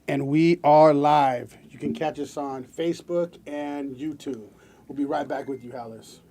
And we are live. You can catch us on Facebook and YouTube. We'll be right back with you, Howls.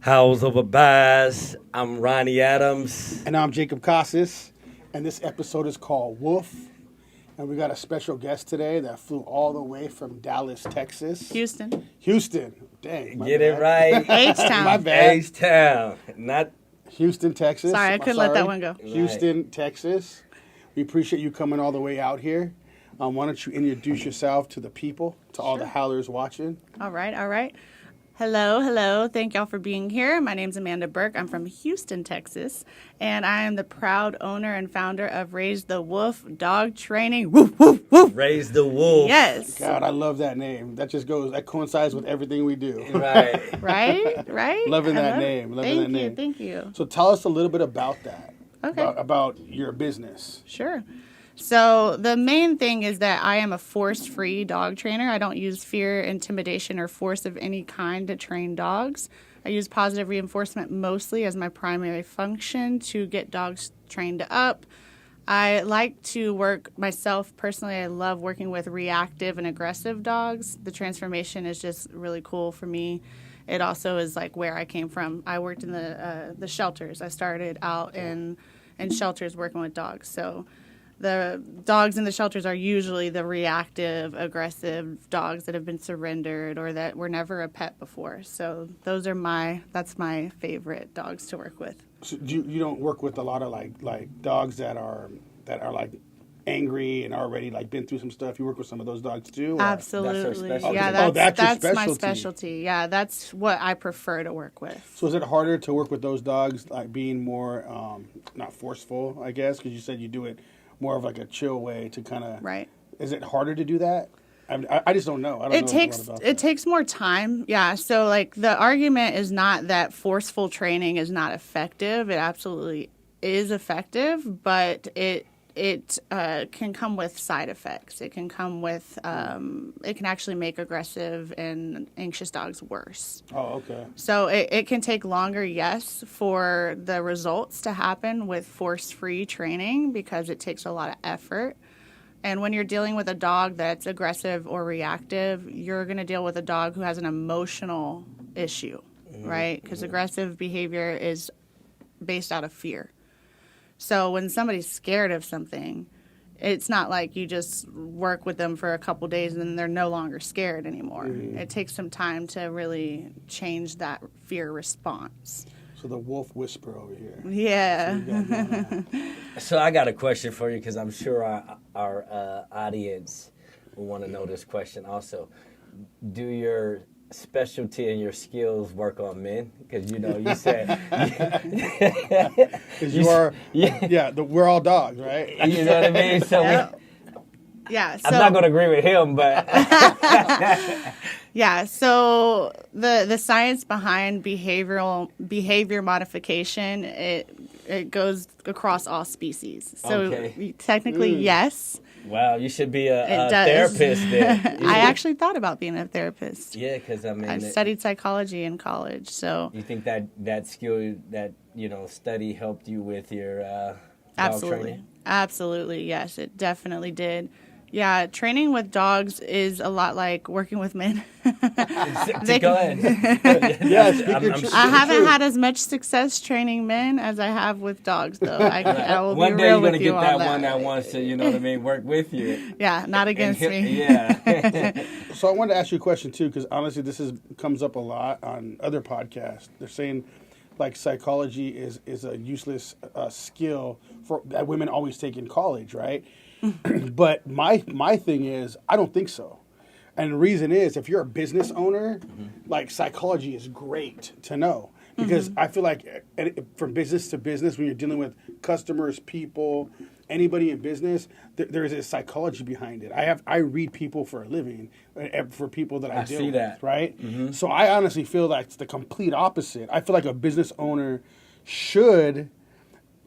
Howls over Baaz. I'm Ronnie Adams. And I'm Jacob Casas. And this episode is called Woof. And we got a special guest today that flew all the way from Dallas, Texas. Houston. Dang. Get it right. H-Town. My bad. H-Town. Not Houston, Texas. Sorry, I couldn't let that one go. Houston, Texas. We appreciate you coming all the way out here. Why don't you introduce yourself to the people, to all the howlers watching? All right. Hello. Thank y'all for being here. My name's Amanda Burke. I'm from Houston, Texas, and I am the proud owner and founder of Raise the Woof Dog Training. Woof, woof, woof. Raise the wolf. Yes. God, I love that name. That coincides with everything we do. Right. Right? Loving I that love it. name. Loving that name. Thank you. So tell us a little bit about that. Okay. About your business. Sure. So the main thing is that I am a force-free dog trainer. I don't use fear, intimidation, or force of any kind to train dogs. I use positive reinforcement mostly as my primary function to get dogs trained up. I like to work myself personally. I love working with reactive and aggressive dogs. The transformation is just really cool for me. It also is like where I came from. I worked in the shelters. I started out in shelters working with dogs. So the dogs in the shelters are usually the reactive, aggressive dogs that have been surrendered or that were never a pet before. So that's my favorite dogs to work with. So you don't work with a lot of like dogs that are like angry and already like been through some stuff. You work with some of those dogs too? Or? Absolutely. That's our specialty. Yeah, that's your my specialty. specialty. Yeah, that's what I prefer to work with. So is it harder to work with those dogs, like being more not forceful, I guess, because you said you do it more of like a chill way to kind of. Right. Is it harder to do that? I just don't know. I don't know a lot about that. takes more time. Yeah. So like the argument is not that forceful training is not effective. It absolutely is effective, but it can come with side effects. It can come with it can actually make aggressive and anxious dogs worse. Oh, okay. So it can take longer, yes, for the results to happen with force-free training because it takes a lot of effort. And when you're dealing with a dog that's aggressive or reactive, you're going to deal with a dog who has an emotional issue, right? Because aggressive behavior is based out of fear. So when somebody's scared of something, it's not like you just work with them for a couple days and then they're no longer scared anymore. It takes some time to really change that fear response. So the wolf whisper over here. Yeah. So I got a question for you because I'm sure our audience will want to know this question also. Do your specialty and your skills work on men? Because you said Because we're all dogs, right? You know what I mean. So Yeah. So, I'm not going to agree with him, but yeah. So the science behind behavior modification it goes across all species. So Okay. technically, yes. Wow, you should be a It does. therapist then. I actually thought about being a therapist. Yeah, because I mean, I studied psychology in college, so you think that skill, that study helped you with your dog absolutely, training? absolutely, yes, it definitely did. Yeah, training with dogs is a lot like working with men. Go ahead. Yes, I haven't had as much success training men as I have with dogs, though. I will One be day real you're with gonna you get that on one that wants to, work with you. Yeah, not against me. Yeah. So I wanted to ask you a question too, because honestly, this comes up a lot on other podcasts. They're saying, like, psychology is a useless skill that women always take in college, right? But my thing is, I don't think so. And the reason is, if you're a business owner, like, psychology is great to know. Because I feel like from business to business, when you're dealing with customers, people, anybody in business, there is a psychology behind it. I read people for a living, for people that I deal see with, that. right? So I honestly feel like it's the complete opposite. I feel like a business owner should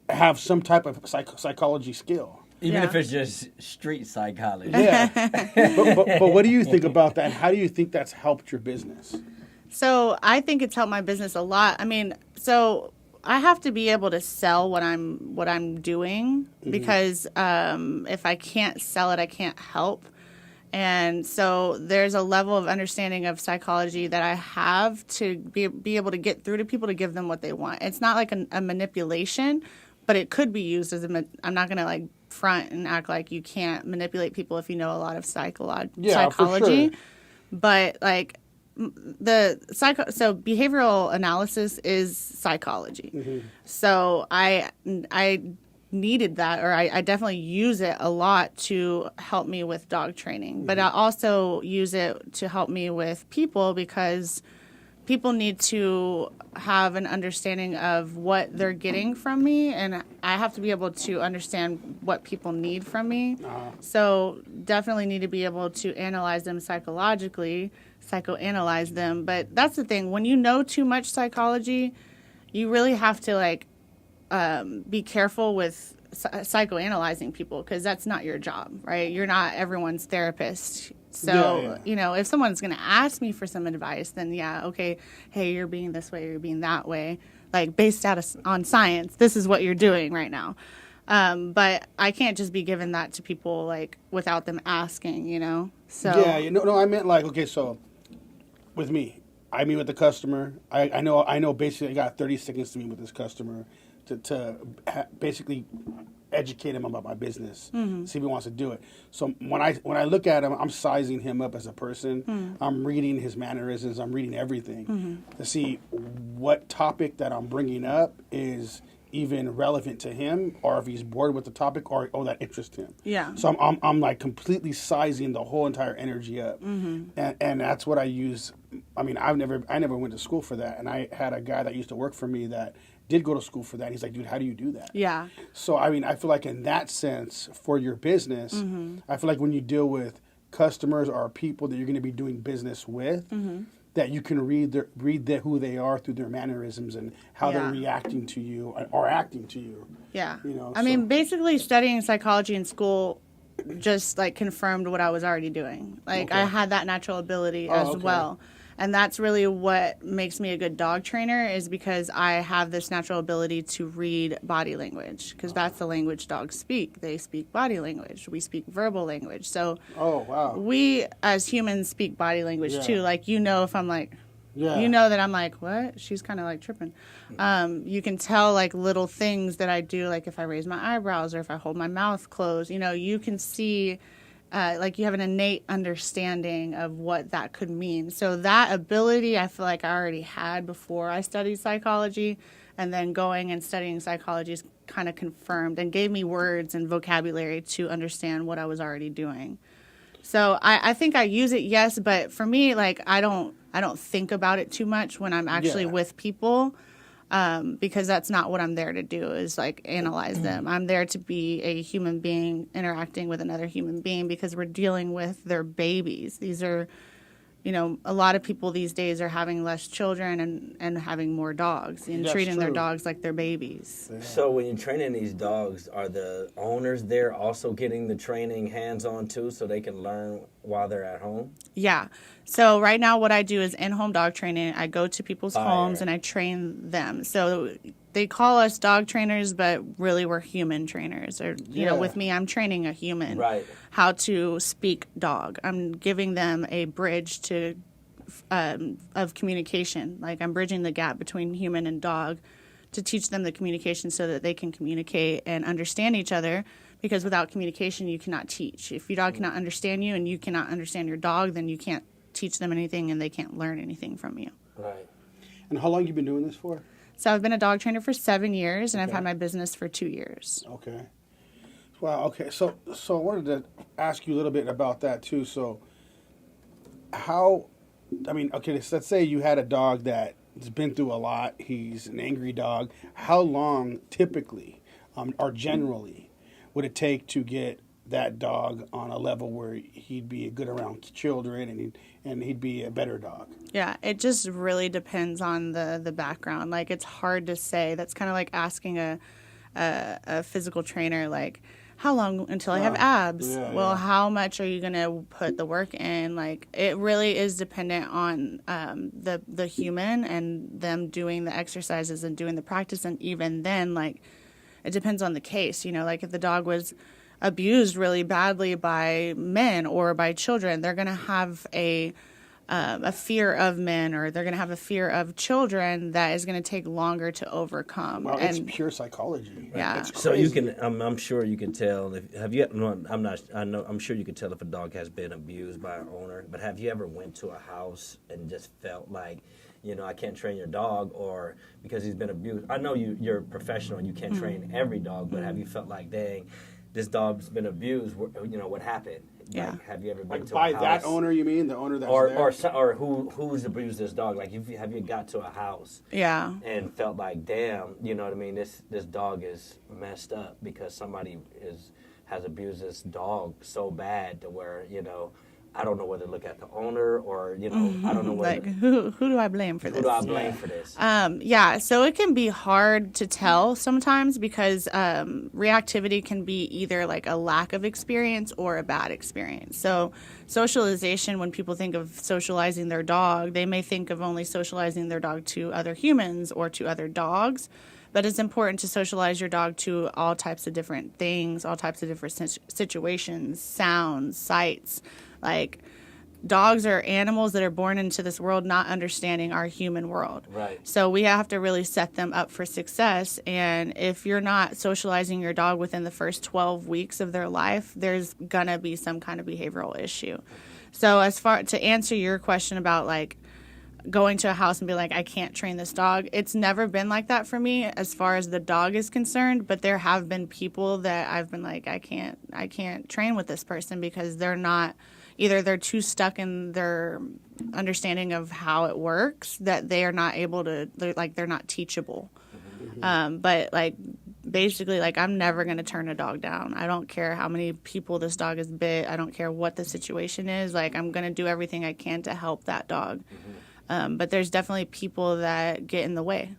have some type of psychology skill. Even Yeah. if it's just street psychology. Yeah. but what do you think about that? And how do you think that's helped your business? So I think it's helped my business a lot. I mean, so I have to be able to sell what I'm doing because if I can't sell it, I can't help. And so there's a level of understanding of psychology that I have to be able to get through to people to give them what they want. It's not like a manipulation, but it could be used as I'm not going to like front and act like you can't manipulate people if you know a lot of psychology. For sure. But like so behavioral analysis is psychology. So I needed that, or I definitely use it a lot to help me with dog training. But I also use it to help me with people because people need to have an understanding of what they're getting from me, and I have to be able to understand what people need from me. So definitely need to be able to analyze them psychologically, psychoanalyze them. But that's the thing, when you know too much psychology, you really have to like be careful with psychoanalyzing people because that's not your job, right? You're not everyone's therapist. So, you know, if someone's going to ask me for some advice, then yeah, okay, hey, you're being this way, you're being that way, like based on science, this is what you're doing right now. But I can't just be giving that to people like without them asking, you know? So Yeah, no, I meant like, okay, so with me, I meet with the customer. I know basically I got 30 seconds to meet with this customer to basically educate him about my business, see if he wants to do it. So when I look at him, I'm sizing him up as a person. I'm reading his mannerisms. I'm reading everything to see what topic that I'm bringing up is even relevant to him, or if he's bored with the topic, or that interests him. Yeah. So I'm like completely sizing the whole entire energy up, and that's what I use. I mean, I never went to school for that, and I had a guy that used to work for me that did go to school for that. He's like, dude, how do you do that? Yeah. So, I mean, I feel like in that sense, for your business, I feel like when you deal with customers or people that you're going to be doing business with, that you can read who they are through their mannerisms and how they're reacting to you or acting to you. Yeah. You know, I mean, basically studying psychology in school just like confirmed what I was already doing. Like I had that natural ability as well. And that's really what makes me a good dog trainer, is because I have this natural ability to read body language, because that's the language dogs speak. They speak body language. We speak verbal language. So we as humans speak body language too. Like, you know, if I'm like, you know that I'm like, what? She's kind of like tripping. You can tell like little things that I do, like if I raise my eyebrows or if I hold my mouth closed, you know, you can see like you have an innate understanding of what that could mean. So that ability I feel like I already had before I studied psychology, and then going and studying psychology is kind of confirmed and gave me words and vocabulary to understand what I was already doing. So I think I use it, yes, but for me, like I don't think about it too much when I'm actually with people. Because that's not what I'm there to do, is like analyze them. I'm there to be a human being interacting with another human being, because we're dealing with their babies. These are, you know, a lot of people these days are having less children and having more dogs and treating their dogs like their babies. So when you're training these dogs, are the owners there also getting the training hands-on too, so they can learn while they're at home? Yeah. So right now what I do is in-home dog training. I go to people's homes and I train them. So they call us dog trainers, but really we're human trainers. Or, you know, with me, I'm training a human how to speak dog. I'm giving them a bridge to of communication. Like I'm bridging the gap between human and dog to teach them the communication so that they can communicate and understand each other. Because without communication, you cannot teach. If your dog cannot understand you and you cannot understand your dog, then you can't teach them anything and they can't learn anything from you. Right. And how long you been doing this for? So I've been a dog trainer for 7 years, and I've had my business for 2 years. Okay. Wow. Okay. So I wanted to ask you a little bit about that too. So how? I mean, okay. So let's say you had a dog that has been through a lot. He's an angry dog. How long, typically, or generally, would it take to get that dog on a level where he'd be good around children and he'd be a better dog? Yeah, it just really depends on the background. Like, it's hard to say. That's kind of like asking a physical trainer, like, how long until I have abs? Yeah, well, yeah. how much are you going to put the work in? Like, it really is dependent on the human and them doing the exercises and doing the practice. And even then, like, it depends on the case. You know, like if the dog was abused really badly by men or by children, they're going to have a fear of men, or they're going to have a fear of children that is going to take longer to overcome. Well, it's pure psychology. Yeah. It's So you crazy. can, I'm sure you can tell. I'm sure you can tell if a dog has been abused by an owner. But have you ever went to a house and just felt like, I can't train your dog, or because he's been abused? I know you're a professional and you can't train every dog, but have you felt like, dang, this dog's been abused? What happened? Yeah. Like, have you ever been Like to by a house? that owner, you mean the owner that's there? or who's abused this dog? Like, have you got to a house Yeah. and felt like, damn, you know what I mean? This dog is messed up because somebody has abused this dog so bad to where, I don't know whether to look at the owner or, I don't know whether. Like, who do I blame for Who this? do I blame for this? Yeah, so it can be hard to tell sometimes because reactivity can be either like a lack of experience or a bad experience. So socialization, when people think of socializing their dog, they may think of only socializing their dog to other humans or to other dogs. But it's important to socialize your dog to all types of different things, all types of different situations, sounds, sights. Like, dogs are animals that are born into this world not understanding our human world. Right. So we have to really set them up for success. And if you're not socializing your dog within the first 12 weeks of their life, there's going to be some kind of behavioral issue. So to answer your question about, like, going to a house and be like, I can't train this dog, it's never been like that for me as far as the dog is concerned. But there have been people that I've been like, I can't train with this person because they're not, either they're too stuck in their understanding of how it works that they are not able to, they're not teachable. But like, basically, like, I'm never going to turn a dog down. I don't care how many people this dog has bit. I don't care what the situation is. Like, I'm going to do everything I can to help that dog. But there's definitely people that get in the way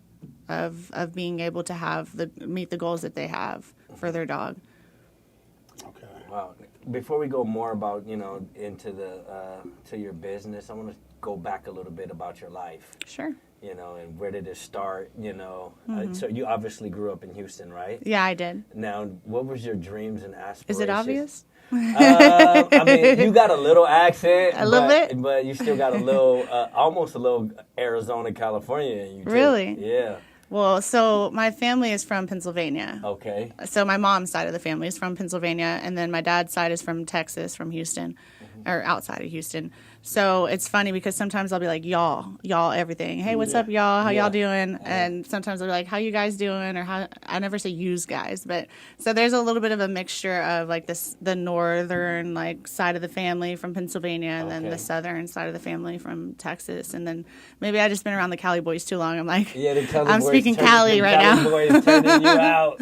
of being able to meet the goals that they have for their dog. Okay. Wow. Before we go more about, into to your business, I want to go back a little bit about your life. Sure. And where did it start, so you obviously grew up in Houston, right? Yeah, I did. Now, what was your dreams and aspirations? Is it obvious? I mean, you got a little accent. A little bit? But you still got a little, almost a little Arizona, California in you, too. Really? Yeah. Well, so my family is from Pennsylvania. Okay. So my mom's side of the family is from Pennsylvania, and then my dad's side is from Texas, from Houston, or outside of Houston. So it's funny because sometimes I'll be like, y'all, everything. Hey, what's up, y'all? How y'all doing? And sometimes I'll be like, how you guys doing? Or how, I never say yous guys, but so there's a little bit of a mixture of like the northern like side of the family from Pennsylvania, and then the southern side of the family from Texas. And then maybe I just been around the Cali boys too long. I'm like, Yeah, the Cali I'm boys speaking Cali right Cali now. boys turning you out.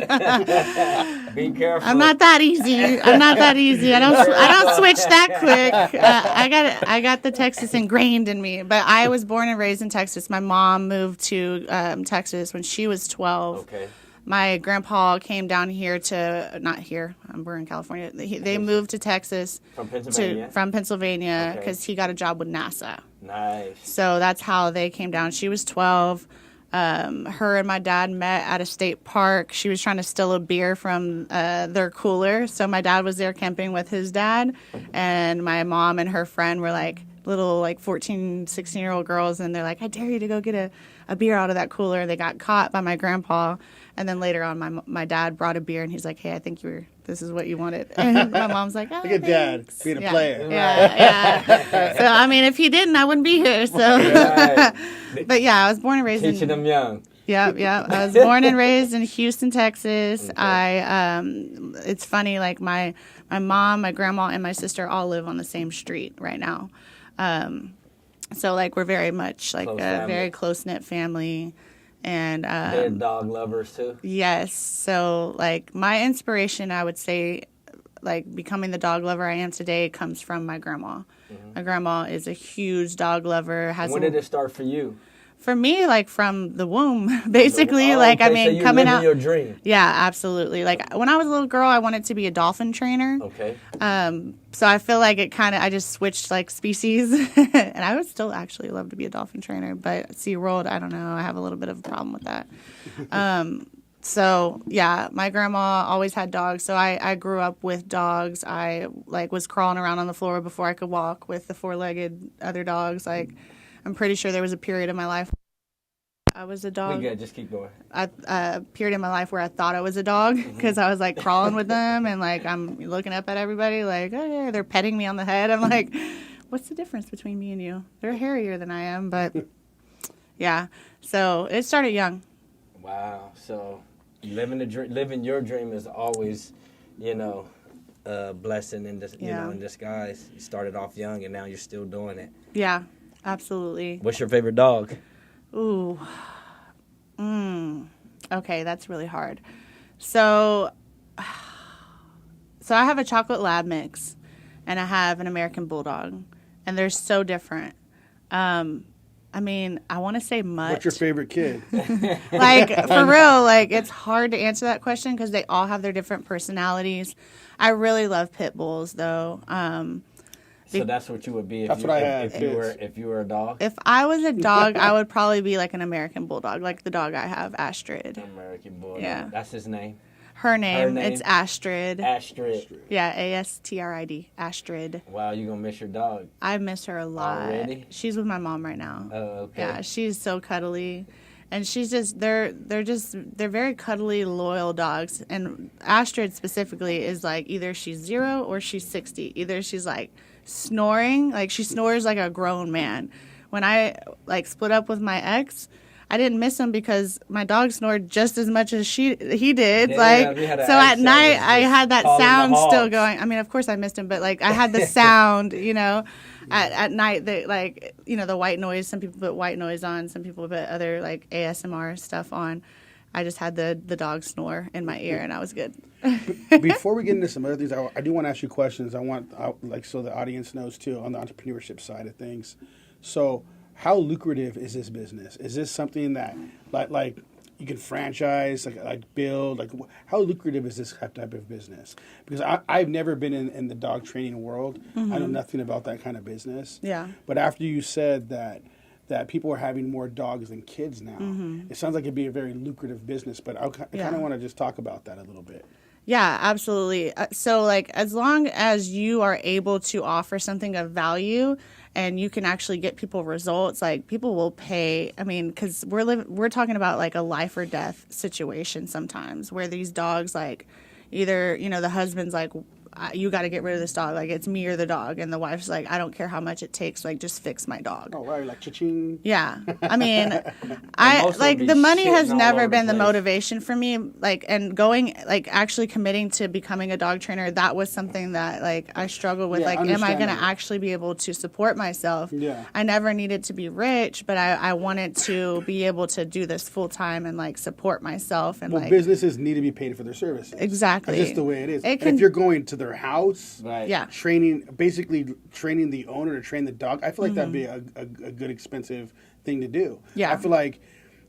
Be careful. I'm not that easy. I don't switch that quick. I got the Texas ingrained in me. But I was born and raised in Texas. My mom moved to Texas when she was 12. Okay. My grandpa came down here not here. We're in California. They moved to Texas From Pennsylvania? from Pennsylvania Okay. because he got a job with NASA. Nice. So that's how they came down. She was 12. Her and my dad met at a state park. She was trying to steal a beer from their cooler. So my dad was there camping with his dad. And my mom and her friend were like little 14, 16-year-old girls. And they're like, I dare you to go get a beer out of that cooler. They got caught by my grandpa. And then later on, my dad brought a beer. And he's like, hey, I think this is what you wanted. And my mom's like, oh, Look at Dad thanks. being a Yeah. player. Yeah. So, I mean, if he didn't, I wouldn't be here. So, Right. but yeah, I was born and raised Teaching in. them young. Yeah. I was born and raised in Houston, Texas. Okay. It's funny, like my mom, my grandma, and my sister all live on the same street right now. So like we're very much like Close a family. very close knit family, And They're dog lovers too. yes, so like my inspiration, I would say, like becoming the dog lover I am today, comes from my grandma. My grandma is a huge dog lover. When did it start for you? For me, like from the womb, basically. Oh, like, okay, I mean, so you're coming living out. your dream. Yeah, absolutely. Like when I was a little girl, I wanted to be a dolphin trainer. Okay. So I feel like I just switched like species, and I would still actually love to be a dolphin trainer. But SeaWorld, I don't know. I have a little bit of a problem with that. So yeah, my grandma always had dogs. So I grew up with dogs. I like was crawling around on the floor before I could walk with the 4-legged other dogs. Like, I'm pretty sure there was a period in my life I was a dog. We good. Just keep going. A period in my life where I thought I was a dog because I was like crawling with them and like I'm looking up at everybody like, oh yeah, they're petting me on the head. I'm like, what's the difference between me and you? They're hairier than I am, but yeah. So it started young. Wow. So living your dream is always, a blessing in this, in disguise. You started off young and now you're still doing it. Yeah, absolutely. What's your favorite dog? Ooh. Okay, that's really hard. So I have a chocolate lab mix and I have an American bulldog, and they're so different. I mean, I want to say Mutt. What's your favorite kid? Like, for real, like, it's hard to answer that question because they all have their different personalities. I really love pit bulls, though. So that's what you would be That's what I had, if you were a dog? If I was a dog, I would probably be like an American bulldog, like the dog I have, Astrid. American bulldog. Yeah. That's his name? Her name, it's Astrid. Astrid. Yeah, Astrid. Astrid. Wow, you gonna miss your dog. I miss her a lot. Already? She's with my mom right now. Oh, okay. Yeah, she's so cuddly. And she's just they're very cuddly, loyal dogs. And Astrid specifically is like either she's 0 or she's 60. Either she's like snoring, like she snores like a grown man. When I like split up with my ex, I didn't miss him because my dog snored just as much as he did. Yeah, like, so at night I had that sound still Hawks. going. I mean, of course I missed him, but like I had the sound, at night, that like, the white noise. Some people put white noise on. Some people put other like ASMR stuff on. I just had the dog snore in my ear, and I was good. Before we get into some other things, I do want to ask you questions. So the audience knows too on the entrepreneurship side of things. So, how lucrative is this business? Is this something that like you can franchise, like build? Like, how lucrative is this type of business? Because I've never been in the dog training world. Mm-hmm. I know nothing about that kind of business. Yeah. But after you said that people are having more dogs than kids now, it sounds like it'd be a very lucrative business. But I kind of want to just talk about that a little bit. Yeah, absolutely. So, like, as long as you are able to offer something of value and you can actually get people results, like, people will pay. I mean, because we're talking about, like, a life or death situation sometimes where these dogs, like, either, the husband's like, you got to get rid of this dog. Like, it's me or the dog. And the wife's like, I don't care how much it takes. Like, just fix my dog. Oh, right. Like, cha-ching. Yeah. I mean, the money has never been the motivation for me. Like, and going, like, actually committing to becoming a dog trainer, that was something that, like, I struggled with. Yeah, like, am I going to actually be able to support myself? Yeah. I never needed to be rich, but I wanted to be able to do this full time and, like, support myself. And, like, businesses need to be paid for their services. Exactly. That's just the way it is. And if you're going to their house, right. Yeah. basically training the owner to train the dog, I feel like that'd be a good expensive thing to do. Yeah. I feel like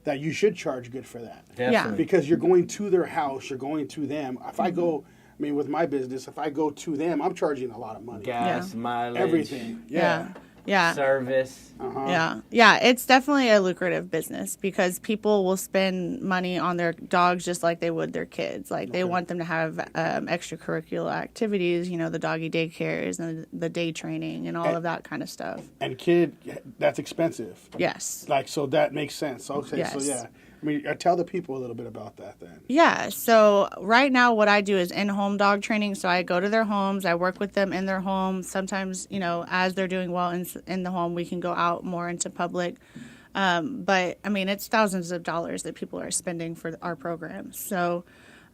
that you should charge good for that. Definitely. Yeah. Because you're going to their house, you're going to them. If I go, with my business, if I go to them, I'm charging a lot of money. Gas, mileage. Everything. Yeah. Service. Yeah, it's definitely a lucrative business because people will spend money on their dogs just like they would their kids. Like, they want them to have extracurricular activities, the doggy daycares and the day training and all of that kind of stuff. And kid, that's expensive. Yes. Like, so that makes sense. Okay, Yes. so yeah. I mean, tell the people a little bit about that then. Yeah, so right now what I do is in-home dog training. So I go to their homes, I work with them in their homes. Sometimes, as they're doing well in the home, we can go out more into public. But, I mean, it's thousands of dollars that people are spending for our programs. So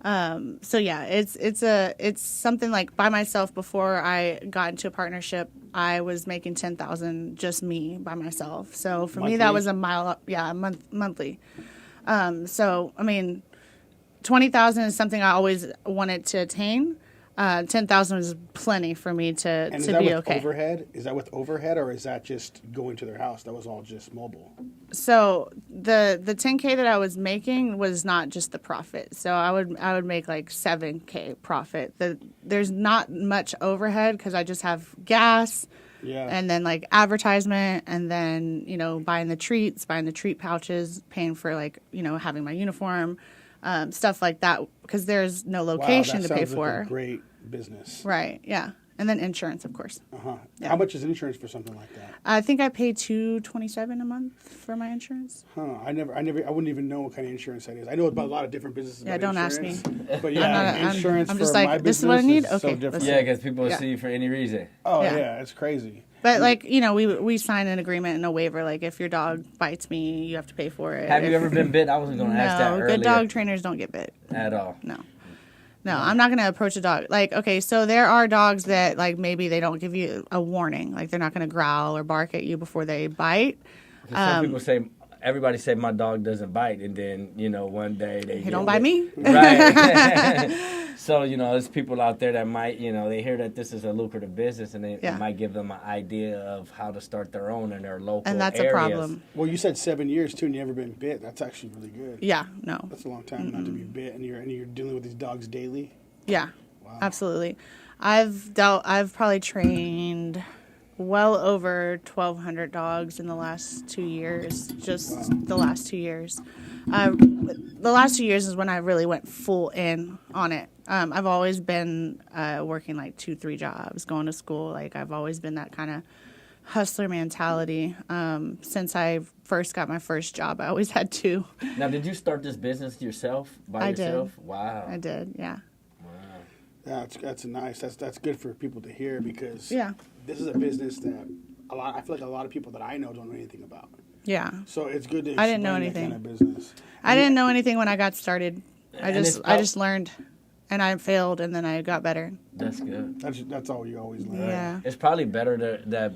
yeah, it's something like by myself. Before I got into a partnership, I was making $10,000 just me by myself. So for me, that was a mile up. Yeah, monthly. So, I mean, 20,000 is something I always wanted to attain. 10,000 was plenty for me to And is that be with okay. overhead? Is that with overhead, or is that just going to their house? That was all just mobile. So the 10K that I was making was not just the profit. So I would make like 7K profit. There's not much overhead because I just have gas, Yeah. and then like advertisement, and then buying the treats, buying the treat pouches, paying for like having my uniform, stuff like that, because there's no location to pay for. Like a great business. Right. Yeah. And then insurance, of course. Uh-huh. Yeah. How much is insurance for something like that? I think I pay $227 a month for my insurance. Huh. I wouldn't even know what kind of insurance that is. I know about a lot of different businesses. Yeah, about don't ask insurance, me. But yeah, insurance I'm for just like, my this business is what I need? is so Okay, different. Yeah, because people will Yeah. sue you for any reason. Oh Yeah. yeah, it's crazy. But like we sign an agreement and a waiver. Like if your dog bites me, you have to pay for it. Have you ever been bit? I wasn't going to ask that No, earlier. good dog trainers don't get bit. At all. No, I'm not going to approach a dog. Like, okay, so there are dogs that, like, maybe they don't give you a warning. Like, they're not going to growl or bark at you before they bite. Some people say, everybody say my dog doesn't bite, and then, one day they He don't bite me. Right. So, there's people out there that might, they hear that this is a lucrative business, and it might give them an idea of how to start their own in their local And that's areas. a problem. Well, you said 7 years too, and you never been bit. That's actually really good. Yeah, no. That's a long time not to be bit, and you're dealing with these dogs daily. Yeah, Wow. absolutely. I've probably trained well over 1,200 dogs in the last 2 years, just the last 2 years. The last 2 years is when I really went full in on it. I've always been working like 2-3 jobs, going to school. Like I've always been that kind of hustler mentality. Since I first got my first job, I always had two. Now, did you start this business yourself, by yourself? Did. Wow. I did, yeah. Yeah, that's nice. That's good for people to hear because Yeah. this is a business that I feel like a lot of people that I know don't know anything about. Yeah. So it's good to I didn't know explain that anything. kind of business. I didn't know anything when I got started. I And just learned, and I failed, and then I got better. That's good. That's all you always learn. Yeah. It's probably better that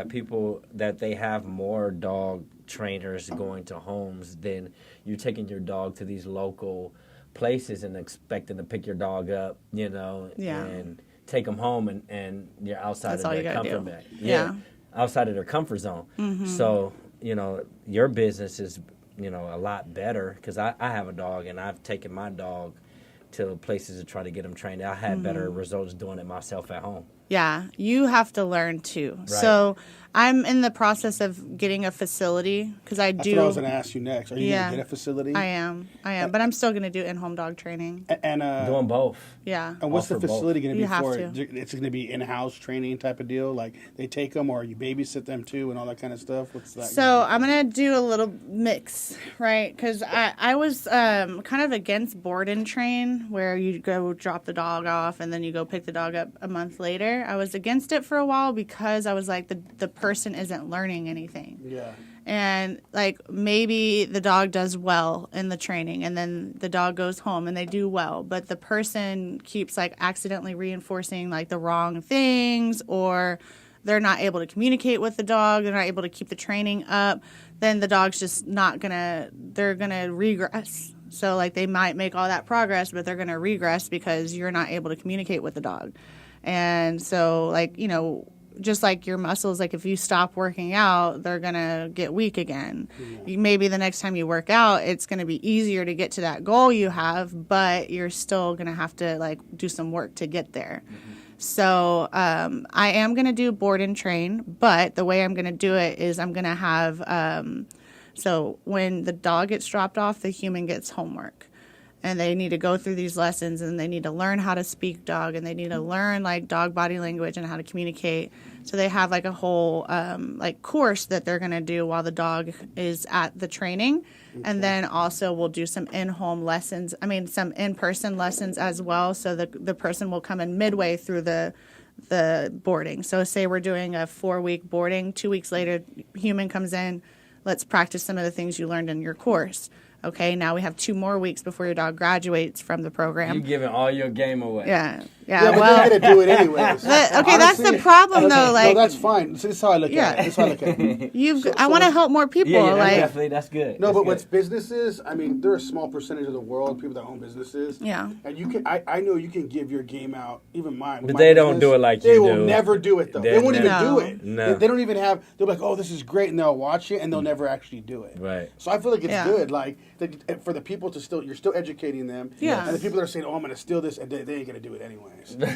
people that they have more dog trainers going to homes than you taking your dog to these local places and expecting to pick your dog up, and take them home and you're outside That's of all you their gotta comfort do. bag. Yeah. Outside of their comfort zone. Mm-hmm. So, your business is, a lot better because I have a dog and I've taken my dog to places to try to get him trained. I had better Mm-hmm. results doing it myself at home. Yeah, you have to learn too. Right. So I'm in the process of getting a facility because I That's do. what I was going to ask you next. Are you going to get a facility? I am, but I'm still going to do in-home dog training. And Doing both. Yeah. and what's the Offer both. facility going to be You have for? to. It's going to be in-house training type of deal. Like they take them, or you babysit them too, and all that kind of stuff. What's that? So I'm gonna do a little mix, right? Because I was kind of against board and train, where you go drop the dog off and then you go pick the dog up a month later. I was against it for a while because I was like the person isn't learning anything. Yeah. And like maybe the dog does well in the training and then the dog goes home and they do well, but the person keeps like accidentally reinforcing like the wrong things, or they're not able to communicate with the dog, they're not able to keep the training up, then the dog's just they're gonna regress. So like they might make all that progress, but they're gonna regress because you're not able to communicate with the dog. And so like, just like your muscles, like if you stop working out, they're going to get weak again. Yeah. Maybe the next time you work out, it's going to be easier to get to that goal you have, but you're still going to have to like do some work to get there. Mm-hmm. So I am going to do board and train, but the way I'm going to do it is I'm going to have, so when the dog gets dropped off, the human gets homework. And they need to go through these lessons, and they need to learn how to speak dog, and they need to learn like dog body language and how to communicate. So they have like a whole like course that they're gonna do while the dog is at the training, and then also we'll do some in-home lessons. I mean, some in-person lessons as well. So the person will come in midway through the boarding. So say we're doing a 4-week boarding, 2 weeks later, human comes in. Let's practice some of the things you learned in your course. Okay, now we have 2 more weeks before your dog graduates from the program. You're giving all your game away. Yeah. Yeah, but Well, they're gonna do it anyways. okay, that's the problem, though. Like, no, that's fine. So this is how I look at it. This is how I look at it. I want to help more people. Yeah, like, definitely, that's good. No, that's but good. what's businesses? I mean, they're a small percentage of the world. People that own businesses. Yeah. And you can, I know you can give your game out. Even mine. But my they don't business, do it like they you will do. never do it though. They won't even No. do it. No. They don't even have. They'll be like, oh, this is great, and they'll watch it, and they'll never actually do it. Right. So I feel like it's Yeah. good, like for the people to still, you're still educating them. Yeah. And the people that are saying, oh, I'm going to steal this, and they ain't going to do it anyways.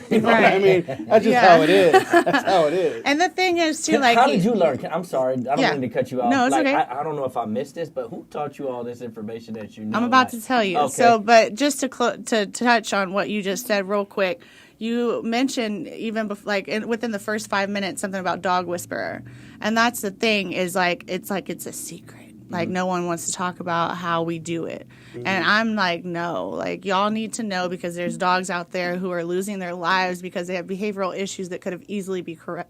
You know Right. what I mean? That's just how it is. That's how it is. And the thing is, too, like... How did you learn? I'm sorry, I don't Yeah. mean to cut you off. No, it's like, okay. I don't know if I missed this, but who taught you all this information that you know? I'm about like- to tell you. Okay. So, but just to touch on what you just said real quick, you mentioned even within the first 5 minutes something about dog whisperer, and that's the thing is it's a secret. Like no one wants to talk about how we do it, and I'm like, no, like y'all need to know because there's dogs out there who are losing their lives because they have behavioral issues that could have easily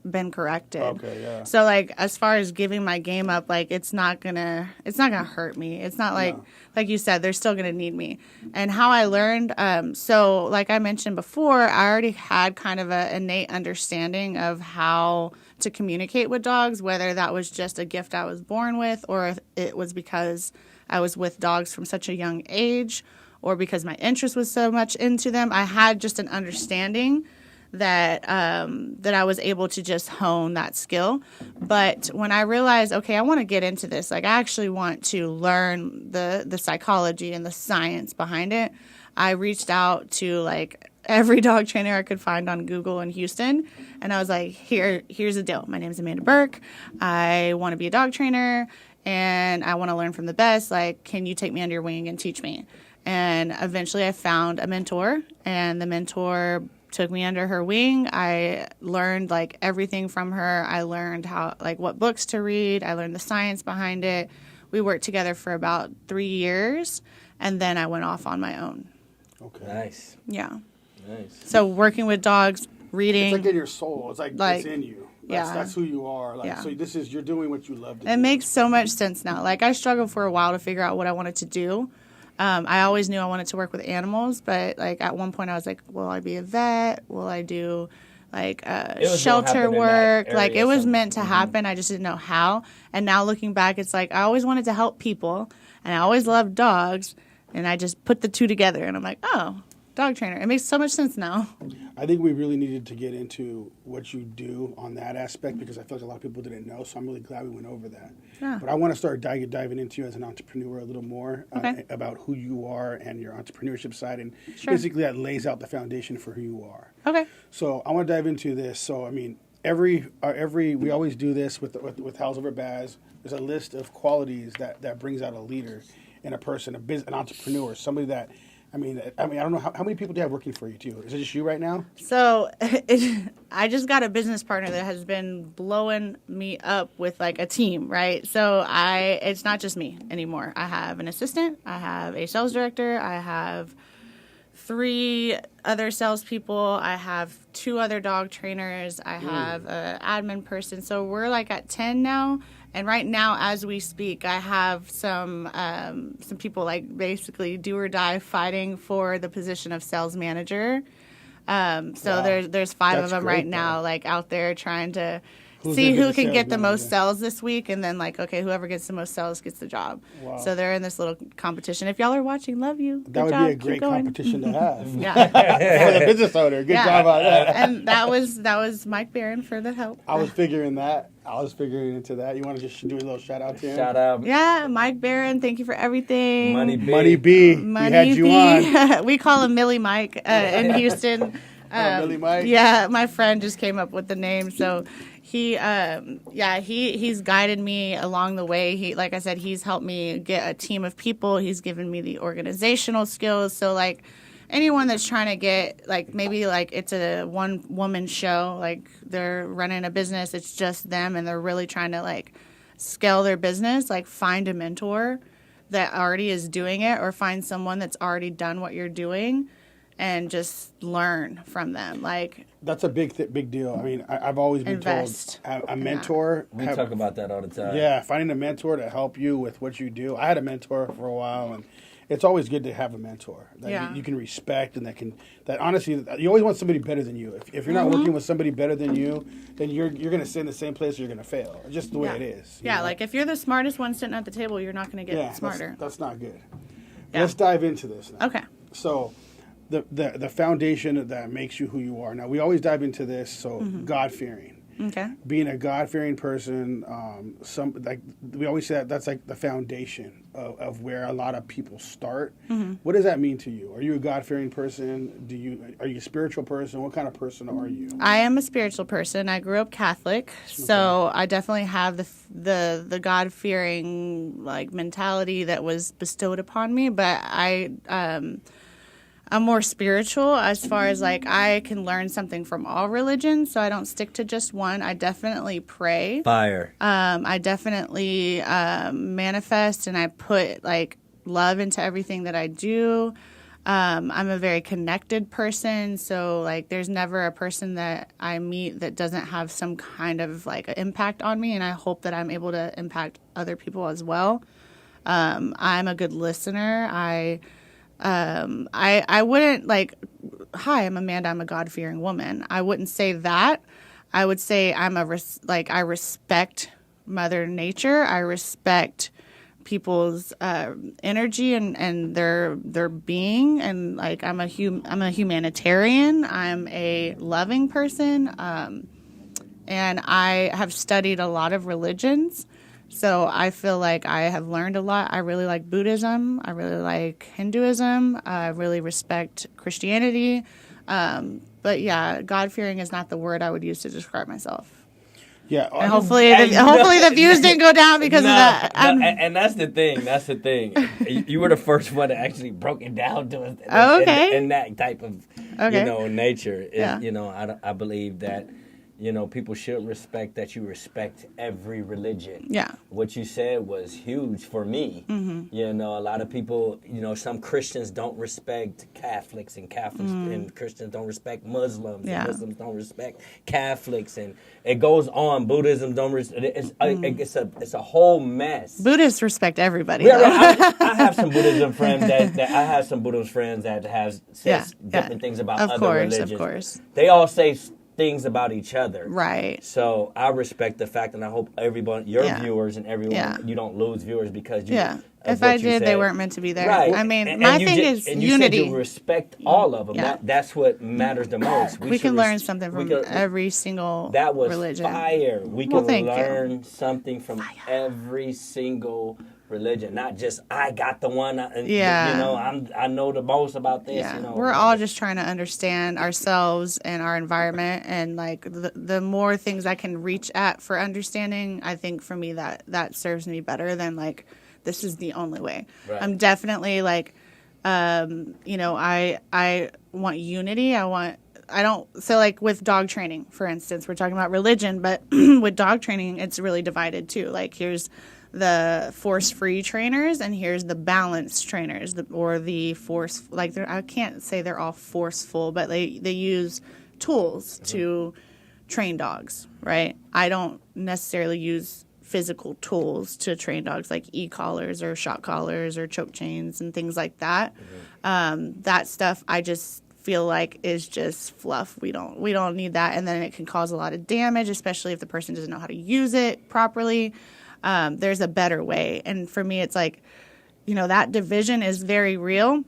been corrected. Okay, yeah. So like as far as giving my game up, like it's not gonna hurt me. It's not like like you said, they're still gonna need me. And how I learned, so like I mentioned before, I already had kind of an innate understanding of how to communicate with dogs, whether that was just a gift I was born with or if it was because I was with dogs from such a young age or because my interest was so much into them. I had just an understanding that that I was able to just hone that skill. But when I realized, okay, I want to get into this, like I actually want to learn the psychology and the science behind it, I reached out to like every dog trainer I could find on Google in Houston. And I was like, here's the deal. My name is Amanda Burke. I want to be a dog trainer and I want to learn from the best. Like, can you take me under your wing and teach me? And eventually I found a mentor, and the mentor took me under her wing. I learned like everything from her. I learned what books to read. I learned the science behind it. We worked together for about 3 years, and then I went off on my own. Okay. Nice. Yeah. Nice. So working with dogs, reading. It's like in your soul. It's like it's in you. That's who you are. Like so you're doing what you love to do. It makes so much sense now. Like I struggled for a while to figure out what I wanted to do. I always knew I wanted to work with animals, but like at one point I was like, will I be a vet? Will I do like shelter work? Like it was meant to happen. I just didn't know how. And now looking back, it's like I always wanted to help people and I always loved dogs, and I just put the two together and I'm like, oh, dog trainer. It makes so much sense now. I think we really needed to get into what you do on that aspect because I feel like a lot of people didn't know. So I'm really glad we went over that. Yeah. But I want to start diving into you as an entrepreneur a little more about who you are and your entrepreneurship side. And basically that lays out the foundation for who you are. Okay. So I want to dive into this. So, I mean, every we always do this with Howls over Baaz. There's a list of qualities that brings out a leader in a person, an entrepreneur, somebody that, I mean, I don't know how many people do you have working for you too. Is it just you right now? So I just got a business partner that has been blowing me up with like a team, right? So it's not just me anymore. I have an assistant, I have a sales director, I have 3 other salespeople, I have 2 other dog trainers, I have an admin person. So we're like at 10 now. And right now, as we speak, I have some people like basically do or die fighting for the position of sales manager. There's 5 of them right now, like out there trying to see who can get the most sales this week, and then like, okay, whoever gets the most sales gets the job. Wow. So they're in this little competition. If y'all are watching, love you. That would be a great competition to have. Yeah. For the business owner. Good job on that. And that was Mike Barron for the help. I was figuring into that. You want to just do a little shout out to him? Shout out. Yeah, Mike Barron, thank you for everything. Money B. Money B. Money we had you B. on. We call him Millie Mike in Houston. Millie Mike? Yeah, my friend just came up with the name. So he's guided me along the way. Like I said, he's helped me get a team of people. He's given me the organizational skills. So like anyone that's trying to get like maybe like it's a one woman show, like they're running a business, it's just them and they're really trying to like scale their business, like find a mentor that already is doing it or find someone that's already done what you're doing and just learn from them. Like, that's a big deal. I mean, I've always been Invest told a mentor. We talk about that all the time. Yeah, finding a mentor to help you with what you do. I had a mentor for a while, and it's always good to have a mentor that you can respect and that honestly, you always want somebody better than you. If you're not working with somebody better than you, then you're going to stay in the same place or you're going to fail. Just the way it is. Yeah, know? like if you're the smartest one sitting at the table, you're not going to get smarter. That's not good. Yeah. Let's dive into this now. Okay. So the foundation that makes you who you are. Now, we always dive into this, so God-fearing. Okay. Being a God-fearing person, we always say that's like the foundation of where a lot of people start. What does that mean to you? Are you a God-fearing person? Are you a spiritual person? What kind of person are you? I am a spiritual person. I grew up Catholic, so I definitely have the God-fearing like mentality that was bestowed upon me. But I'm more spiritual as far as like I can learn something from all religions, so I don't stick to just one. I definitely pray. Fire. I definitely manifest, and I put like love into everything that I do. I'm a very connected person, so like there's never a person that I meet that doesn't have some kind of like impact on me, and I hope that I'm able to impact other people as well. I'm a good listener. I wouldn't like, hi, I'm Amanda, I'm a God-fearing woman. I wouldn't say that. I would say I respect Mother Nature. I respect people's energy and their being, and like I'm a humanitarian. I'm a loving person, and I have studied a lot of religions. So I feel like I have learned a lot. I really like Buddhism. I really like Hinduism. I really respect Christianity. But yeah, God-fearing is not the word I would use to describe myself. Yeah, and hopefully the views didn't go down because of that. And that's the thing. That's the thing. You were the first one that actually broke it down to us. In that type of nature. I believe that. People should respect that you respect every religion. Yeah. What you said was huge for me. A lot of people, some Christians don't respect Catholics, and and Christians don't respect Muslims, and Muslims don't respect Catholics, and it goes on. Buddhism don't it's a whole mess. Buddhists respect everybody. Yeah, I have some Buddhism friends that have said different things about other religions. Of course. They all say things about each other. Right. So I respect the fact, and I hope everyone, your viewers and everyone, you don't lose viewers because you. Yeah. If I did, they weren't meant to be there. Right. I mean, my thing is and unity. You said you respect all of them. Yeah. That's what matters the most. We can learn something from every single religion. That was fire. We can learn something from every single religion, not just I got the one. I know the most about this. Yeah. We're all just trying to understand ourselves and our environment, and like the more things I can reach at for understanding, I think for me that serves me better than like this is the only way. Right. I'm definitely like, I want unity. So like with dog training, for instance, we're talking about religion, but with dog training, it's really divided too. Like here's the force-free trainers, and here's the balanced trainers, the force. Like I can't say they're all forceful, but they use tools to train dogs, right? I don't necessarily use physical tools to train dogs like e-collars or shock collars or choke chains and things like that. That stuff I just feel like is just fluff. We don't need that, and then it can cause a lot of damage, especially if the person doesn't know how to use it properly. There's a better way, and for me, it's like, that division is very real,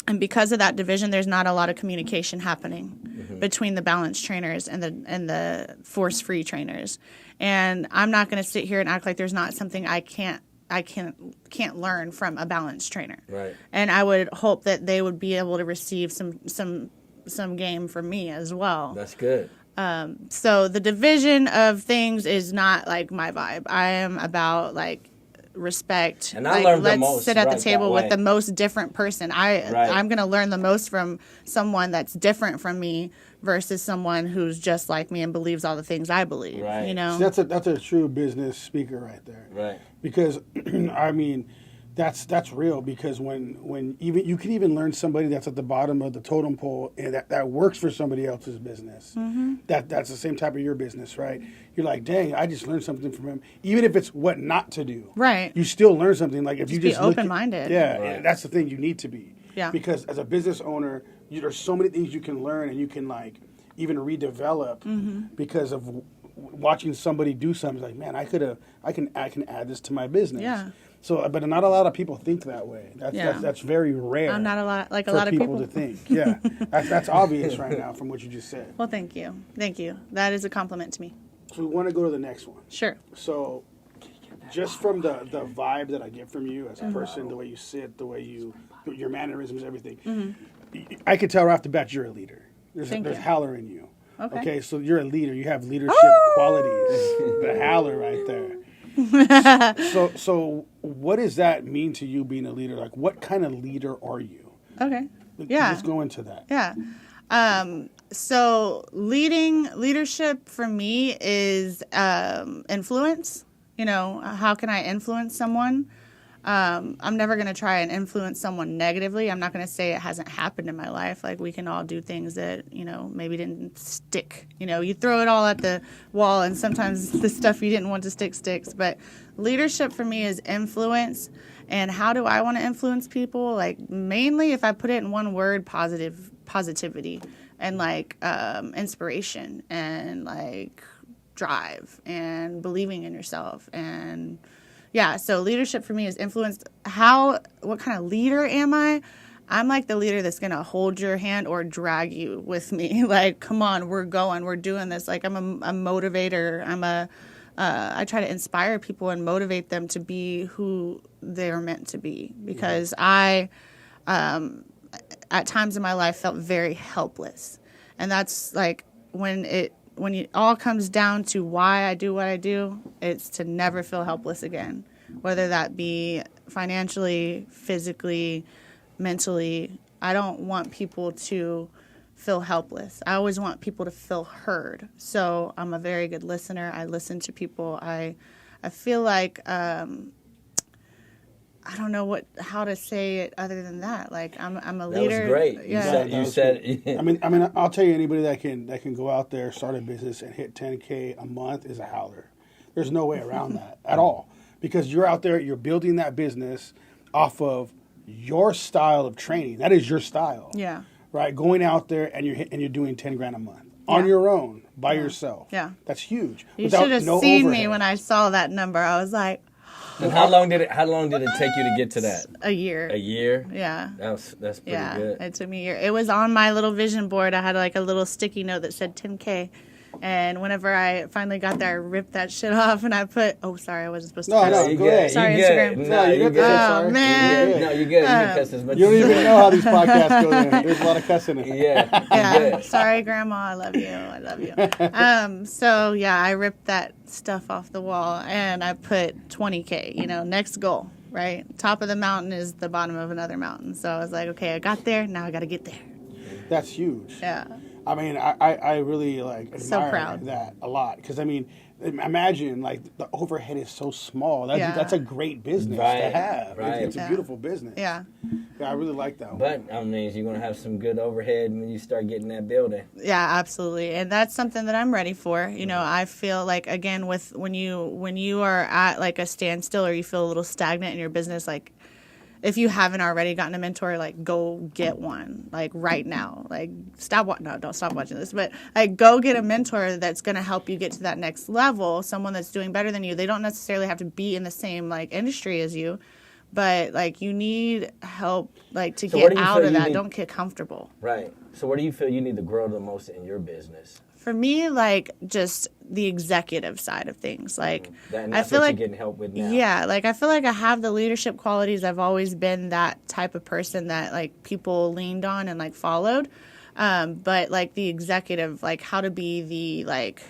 and because of that division, there's not a lot of communication happening between the balanced trainers and the force-free trainers. And I'm not going to sit here and act like there's not something I can't learn from a balanced trainer. Right. And I would hope that they would be able to receive some game from me as well. That's good. So the division of things is not like my vibe. I am about like respect. And I learned the most. Let's sit at the table with the most different person. I'm going to learn the most from someone that's different from me versus someone who's just like me and believes all the things I believe. Right. See, that's a true business speaker right there. Right. Because I mean, That's real, because when even you can even learn somebody that's at the bottom of the totem pole and that works for somebody else's business. That's the same type of your business, right? You're like, dang, I just learned something from him. Even if it's what not to do, Right. You still learn something. Like if you be just look open-minded. yeah, Right. and that's the thing, you need to be. Yeah. Because as a business owner, there's so many things you can learn, and you can like even redevelop because of watching somebody do something. Like, man, I can add this to my business. Yeah. So, but not a lot of people think that way. That's very rare. I'm not a lot like a for lot of people to think. Yeah, that's obvious right now from what you just said. Well, thank you. That is a compliment to me. So we want to go to the next one. Sure. So, just from the vibe that I get from you as a person, the way you sit, the way your mannerisms, everything, I could tell right off the bat you're a leader. There's Thank you. howler in you. Okay. So you're a leader. You have leadership qualities. The howler right there. So what does that mean to you being a leader? Like, what kind of leader are you? Okay. Yeah. Let's go into that. Yeah. So leadership for me is influence. You know, how can I influence someone? I'm never going to try and influence someone negatively. I'm not going to say it hasn't happened in my life. Like, we can all do things that, you know, maybe didn't stick. You know, you throw it all at the wall, and sometimes the stuff you didn't want to stick sticks. But leadership for me is influence. And how do I want to influence people? Like, mainly, if I put it in one word, positivity and like inspiration and like drive and believing in yourself. And yeah, so leadership for me is influence. What kind of leader am I? I'm like the leader that's going to hold your hand or drag you with me. Like, come on, we're going, we're doing this. Like, I'm a motivator. I try to inspire people and motivate them to be who they're meant to be, because I, at times in my life, felt very helpless. And that's like when it all comes down to why I do what I do, it's to never feel helpless again, whether that be financially, physically, mentally. I don't want people to feel helpless. I always want people to feel heard. So I'm a very good listener. I listen to people. I feel like I don't know how to say it other than that. Like, I'm a leader. That was great. Yeah. You said. I mean, I'll tell you, anybody that can go out there, start a business, and hit 10K a month is a howler. There's no way around that at all, because you're out there, you're building that business off of your style of training. That is your style. Yeah. Right, going out there and you're doing 10 grand a month on your own by yourself. Yeah. That's huge. You should have seen me overhead. when I saw that number. I was like, And how long did it take you to get to that? a year. A year? Yeah. That's pretty Yeah, good. it took me a year. It was on my little vision board. I had like a little sticky note that said 10K. And whenever I finally got there, I ripped that shit off and I put, oh, sorry, I wasn't supposed to. No, curse. no, you go good. ahead. Sorry, You Instagram. good. No, No, you're you good. good. Oh, man. No, you're good. You can cuss as much You don't as you even want. know how these podcasts go in. There's a lot of cussing in it. Yeah. Yeah, You good. sorry, Grandma. I love you. I love you. So yeah, I ripped that stuff off the wall and I put 20K. You know, next goal. Right, top of the mountain is the bottom of another mountain. So I was like, okay, I got there. Now I got to get there. That's huge. Yeah. I mean, I really like So admire proud. that a lot, because I mean, imagine like the overhead is so small. That's a great business to Right, have. right. It's a Yeah. beautiful business. Yeah. Yeah, I really like that one. But I mean, you're gonna have some good overhead when you start getting that building. Yeah, absolutely. And that's something that I'm ready for. You know, I feel like, again, with when you are at like a standstill or you feel a little stagnant in your business, like if you haven't already gotten a mentor, like go get one, like right now. Like don't stop watching this, but like go get a mentor that's going to help you get to that next level, someone that's doing better than you. They don't necessarily have to be in the same like industry as you, but like you need help like to So where get do you out feel of you that. need- Don't get comfortable. Right. So where do you feel you need to grow the most in your business? For me, like just the executive side of things. Like And I that's feel what like you're getting help with now. yeah, like I feel like I have the leadership qualities. I've always been that type of person that like people leaned on and like followed. But like the executive, like how to be the like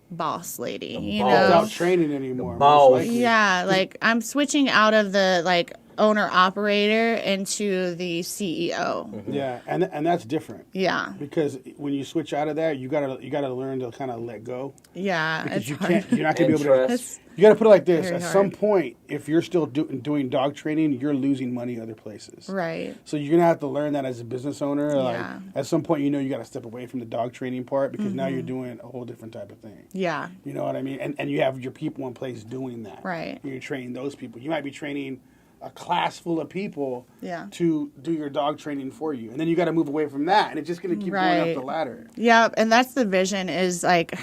boss lady, you boss. know? Without training anymore. balls. most likely. Yeah, like I'm switching out of the like owner operator into the CEO. Yeah, and that's different. Yeah. Because when you switch out of that, you gotta learn to kind of let go. Yeah. Because It's you hard. can't. You're not gonna be And able to. trust. You gotta put it like this: Very at hard. some point, if you're still doing dog training, you're losing money other places. Right. So you're gonna have to learn that as a business owner. Like Yeah. at some point, you got to step away from the dog training part because now you're doing a whole different type of thing. Yeah. You know what I mean? And you have your people in place doing that. Right. You're training those people. You might be training a class full of people Yeah. to do your dog training for you. And then you got to move away from that. And it's just going to keep going Right. up the ladder. Yeah, and that's the vision is like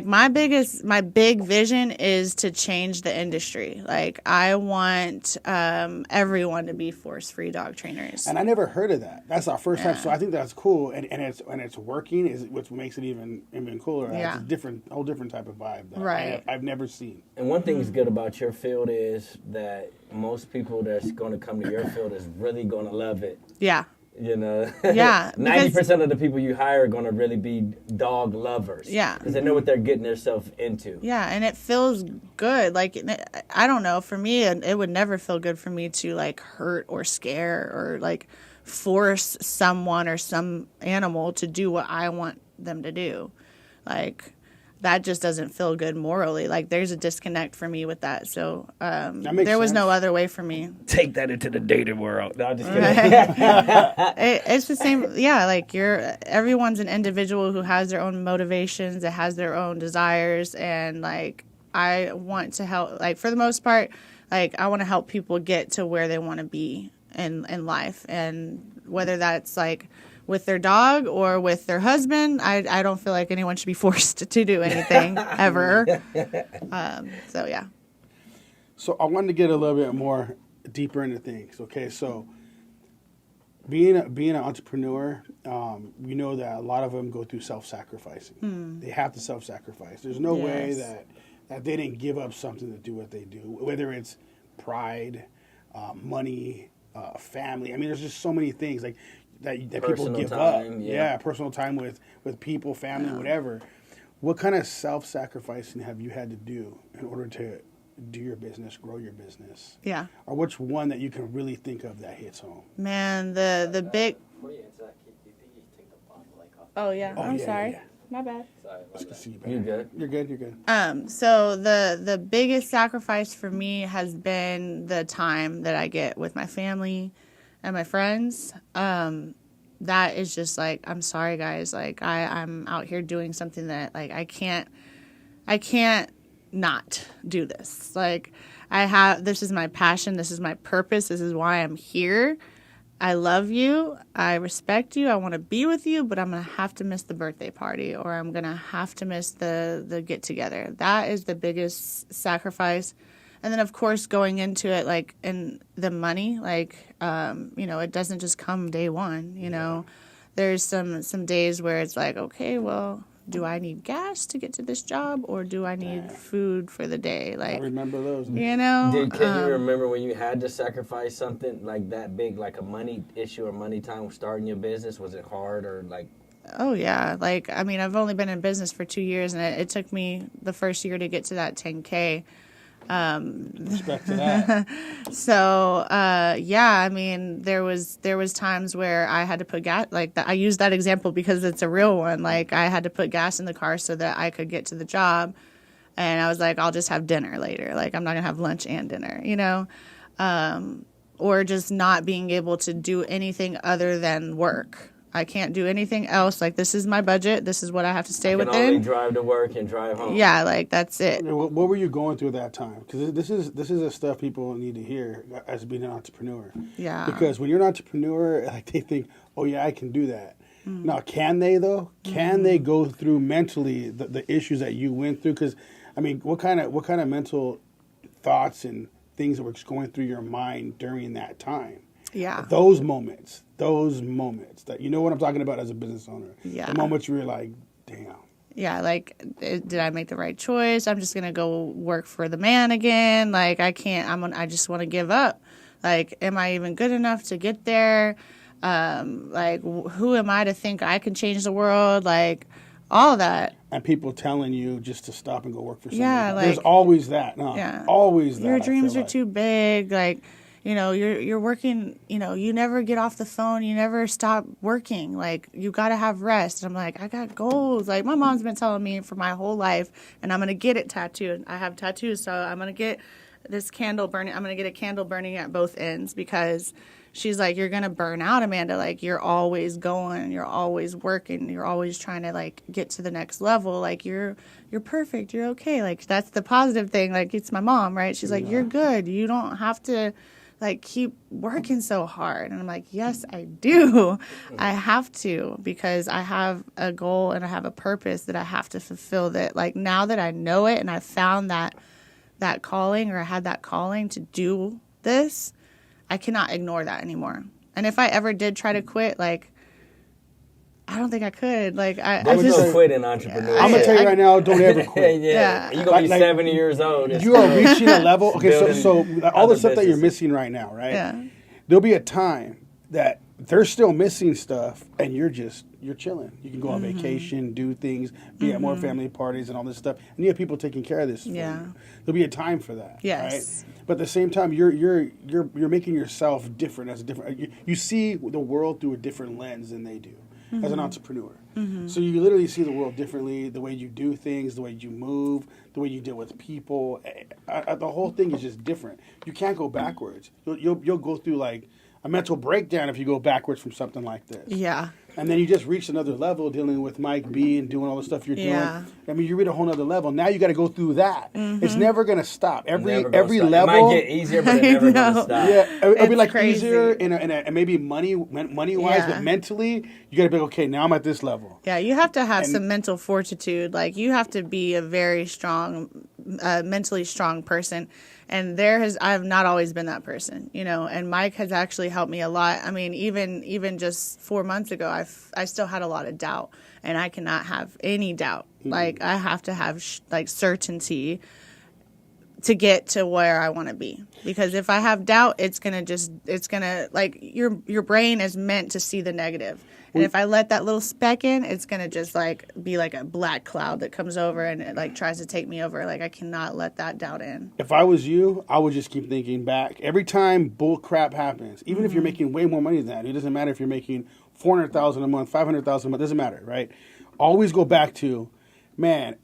my big vision is to change the industry. Like I want everyone to be force-free dog trainers. And I never heard of that. That's our first time. So I think that's cool. And it's working is what makes it even cooler. Yeah. It's a whole different type of vibe that Right. I've never seen. And one thing that's good about your field is that most people that's going to come to your field is really going to love it. Yeah. You know, Yeah, 90% of the people you hire are going to really be dog lovers. Yeah. because they know what they're getting themselves into. Yeah, and it feels good. Like I don't know, for me it would never feel good for me to like hurt or scare or like force someone or some animal to do what I want them to do. Like that just doesn't feel good morally. Like there's a disconnect for me with that. So makes there was sense. no other way for me. Take that into the dating world. No, I'm just kidding. It's the same. Yeah, like everyone's an individual who has their own motivations, that has their own desires, and like I want to help. Like for the most part, like I want to help people get to where they want to be in life, and whether that's like with their dog or with their husband, I don't feel like anyone should be forced to do anything ever. So yeah. So I wanted to get a little bit more deeper into things. Okay, so being an entrepreneur, we know that a lot of them go through self-sacrificing. They have to self-sacrifice. There's no way Yes. that they didn't give up something to do what they do, whether it's pride, money, family. I mean, there's just so many things like that people Personal give time, up. yeah. Personal time with people, family, whatever. What kind of self-sacrificing have you had to do in order to do your business, grow your business? Yeah. Or which one that you can really think of that hits home? Man, the big. Before you answer that, do you think you take the bottle off? Oh yeah. Oh, I'm yeah, sorry. yeah. My bad. Sorry, my Just to bad. see you better. You good? You're good. You're good. So the biggest sacrifice for me has been the time that I get with my family and my friends. That is just like, I'm sorry guys, like I'm out here doing something that like I can't not do this. Like this is my passion, this is my purpose, this is why I'm here. I love you. I respect you. I want to be with you, but I'm going to have to miss the birthday party or I'm going to have to miss the get together. That is the biggest sacrifice. And then of course going into it like in the money, like it doesn't just come day one, you know. There's some days where it's like, okay, well, do I need gas to get to this job or do I need food for the day? I Like, remember those. you know, Can you remember when you had to sacrifice something like that big, like a money issue or money time starting your business? Was it hard or like? oh yeah. Like, I mean, I've only been in business for 2 years and it took me the first year to get to that 10K. Respect to that. So, I mean, there was times where I had to put gas, like I use that example because it's a real one. Like I had to put gas in the car so that I could get to the job. And I was like, I'll just have dinner later. Like I'm not gonna have lunch and dinner, you know? Or just not being able to do anything other than work. I can't do anything else. Like this is my budget. This is what I have to stay You can only within. drive to work and drive home. Yeah, like that's it. What were you going through at that time? Because this is the stuff people need to hear as being an entrepreneur. Yeah. Because when you're an entrepreneur, like they think, oh yeah, I can do that. Now, can they though? Can they go through mentally the issues that you went through? Because I mean, what kind of mental thoughts and things that were just going through your mind during that time? Yeah. Those moments that you know what I'm talking about as a business owner. Yeah. The moments where you're like, damn. Yeah, like, did I make the right choice? I'm just going to go work for the man again. Like, I just want to give up. Like, am I even good enough to get there? Like, who am I to think I can change the world? Like, all that. And people telling you just to stop and go work for somebody. Yeah, There's like- always that. No, Yeah. always that. Your I dreams feel are like. too big. Like, you're working, you never get off the phone, you never stop working. Like, you got to have rest. And I'm like, I got goals. Like, my mom's been telling me for my whole life, and I'm going to get it tattooed. I have tattoos, so I'm going to get this candle burning. I'm going to get a candle burning at both ends, because she's like, you're going to burn out, Amanda. Like, you're always going, you're always working, you're always trying to, like, get to the next level. Like, you're perfect, you're okay. Like, that's the positive thing. Like, it's my mom, right? She's like, you're good. You don't have to, like, keep working so hard. And I'm like, yes, I do. I have to, because I have a goal and I have a purpose that I have to fulfill. That, like, now that I know it and I found that calling, or I had that calling to do this, I cannot ignore that anymore. And if I ever did try to quit, like, I don't think I could. Like, I just don't quit an entrepreneur. I'm gonna tell you right now, don't ever quit. Yeah. You're gonna be 70 years old. You are reaching a level. Okay, so all the stuff that you're businesses. missing right now, right? Yeah. There'll be a time that they're still missing stuff, and you're chilling. You can go on vacation, do things, be at more family parties, and all this stuff. And you have people taking care of this. For you. There'll be a time for that. Yes. Right? But at the same time, you're making yourself different as a different. You see the world through a different lens than they do as an entrepreneur. So you literally see the world differently. The way you do things, the way you move, the way you deal with people. The whole thing is just different. You can't go backwards. You'll go through like a mental breakdown if you go backwards from something like this. Yeah. And then you just reach another level dealing with Mike B and doing all the stuff you're doing. Yeah. I mean, you reach a whole other level. Now you got to go through that. It's never going to stop. Every It level. might get easier, but it's never gonna stop. Yeah, it'll be It's like crazy. easier and maybe money wise, Yeah. but mentally you got to be okay. Now I'm at this level. Yeah, you have to have some mental fortitude. Like, you have to be a very strong, mentally strong person. And I have not always been that person, and Mike has actually helped me a lot. I mean, even just 4 months ago, I still had a lot of doubt, and I cannot have any doubt. Like, I have to have certainty to get to where I want to be. Because if I have doubt, it's going to like, your brain is meant to see the negative. And if I let that little speck in, it's going to just like be like a black cloud that comes over and it like tries to take me over. Like, I cannot let that doubt in. If I was you, I would just keep thinking back. Every time bull crap happens, even if you're making way more money than that, it doesn't matter if you're making $400,000 a month, $500,000 a month, doesn't matter, right? Always go back to, man,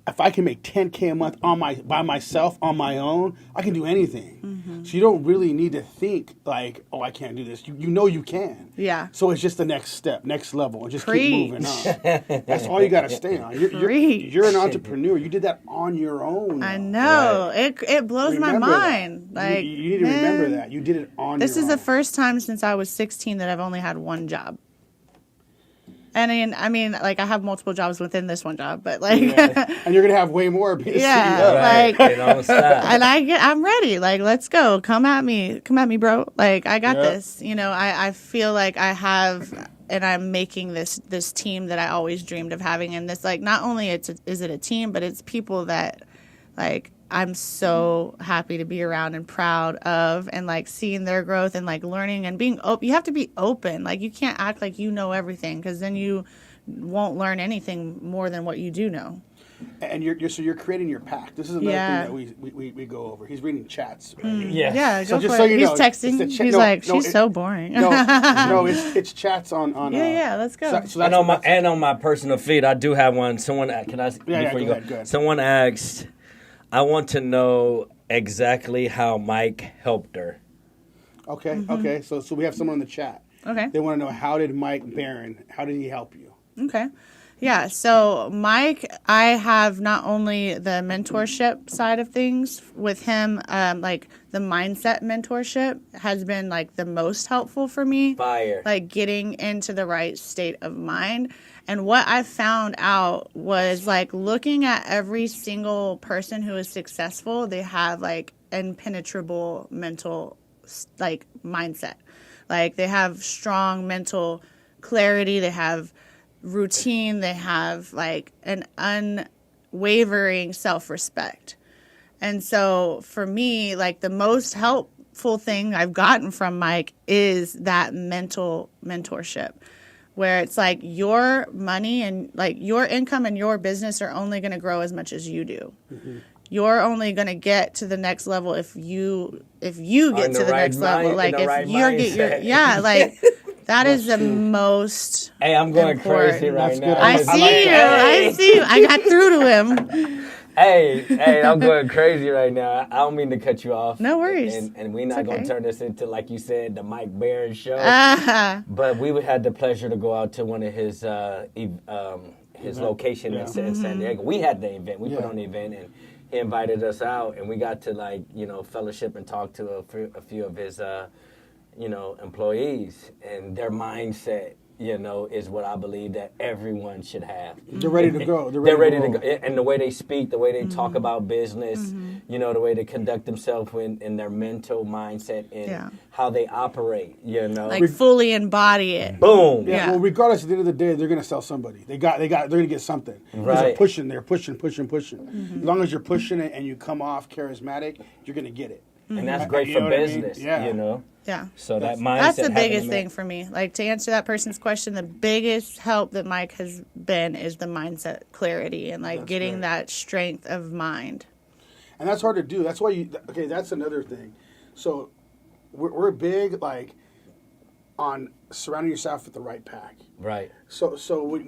if I can make $10K a month by myself on my own, I can do anything. So you don't really need to think like, oh, I can't do this. You know you can. Yeah. So it's just the next step, next level, and just Preach. keep moving on. That's all you got to stay on. You're an entrepreneur. You did that on your own. I know. It blows my Remember that. mind. Like, you need to remember that. You did it on This your is own. the first time since I was 16 that I've only had one job. And I mean, like, I have multiple jobs within this one job, but like, And you're gonna have way more. Being Yeah. CEO. Like- It don't stop. and I'm ready. Like, let's go. Come at me, bro. Like, I got Yeah. this. I feel like I have, and I'm making this team that I always dreamed of having. And this, like, not only is it a team, but it's people that, like, I'm so happy to be around and proud of, and like seeing their growth and like learning and being open. You have to be open. Like, you can't act like you know everything, because then you won't learn anything more than what you do know. And you're creating your pack. This is another Yeah. thing that we go over. He's reading chats. Right? Yeah. Yeah, So go just for so it. you He's know, texting. it's He's like, she's so boring. No, it's chats on. Yeah, let's go. So And on my personal feed, I do have one. Someone can I? Yeah, before go you ahead, go ahead. Someone asked, I want to know exactly how Mike helped her. Okay, okay. So we have someone in the chat. Okay. They want to know, how did Mike Barron? How did he help you? Okay. Yeah, so Mike, I have not only the mentorship side of things with him, like the mindset mentorship has been like the most helpful for me. Fire. Like getting into the right state of mind. And what I found out was like looking at every single person who is successful, they have like impenetrable mental like mindset. Like they have strong mental clarity, they have routine, they have like an unwavering self-respect. And so for me, like the most helpful thing I've gotten from Mike is that mental mentorship, where it's like your money and like your income and your business are only going to grow as much as you do. you're only going to get to the next level if you get to the next level. Like if like that is the most. Hey, I'm going important. crazy right now. I see you. I got through to him. Hey, I'm going crazy right now. I don't mean to cut you off. No worries. And we're not going to turn this into, like you said, the Mike Barron show. But we had the pleasure to go out to one of his location in San Diego. We had the event. We put on the event, and he invited us out, and we got to, fellowship and talk to a few of his, employees, and their mindset, is what I believe that everyone should have. They're ready to go. They're ready to go. And the way they speak, the way they talk about business, the way they conduct themselves in their mental mindset and how they operate, Like fully embody it. Boom. Yeah. Well, regardless, at the end of the day, they're going to sell somebody. They're going to get something. Right. They're pushing. As long as you're pushing it and you come off charismatic, you're going to get it. And that's great for business, Yeah. So that mindset. That's the biggest thing for me. Like, to answer that person's question, the biggest help that Mike has been is the mindset clarity and getting that strength of mind. And that's hard to do. That's why that's another thing. So we're big on surrounding yourself with the right pack. Right. So when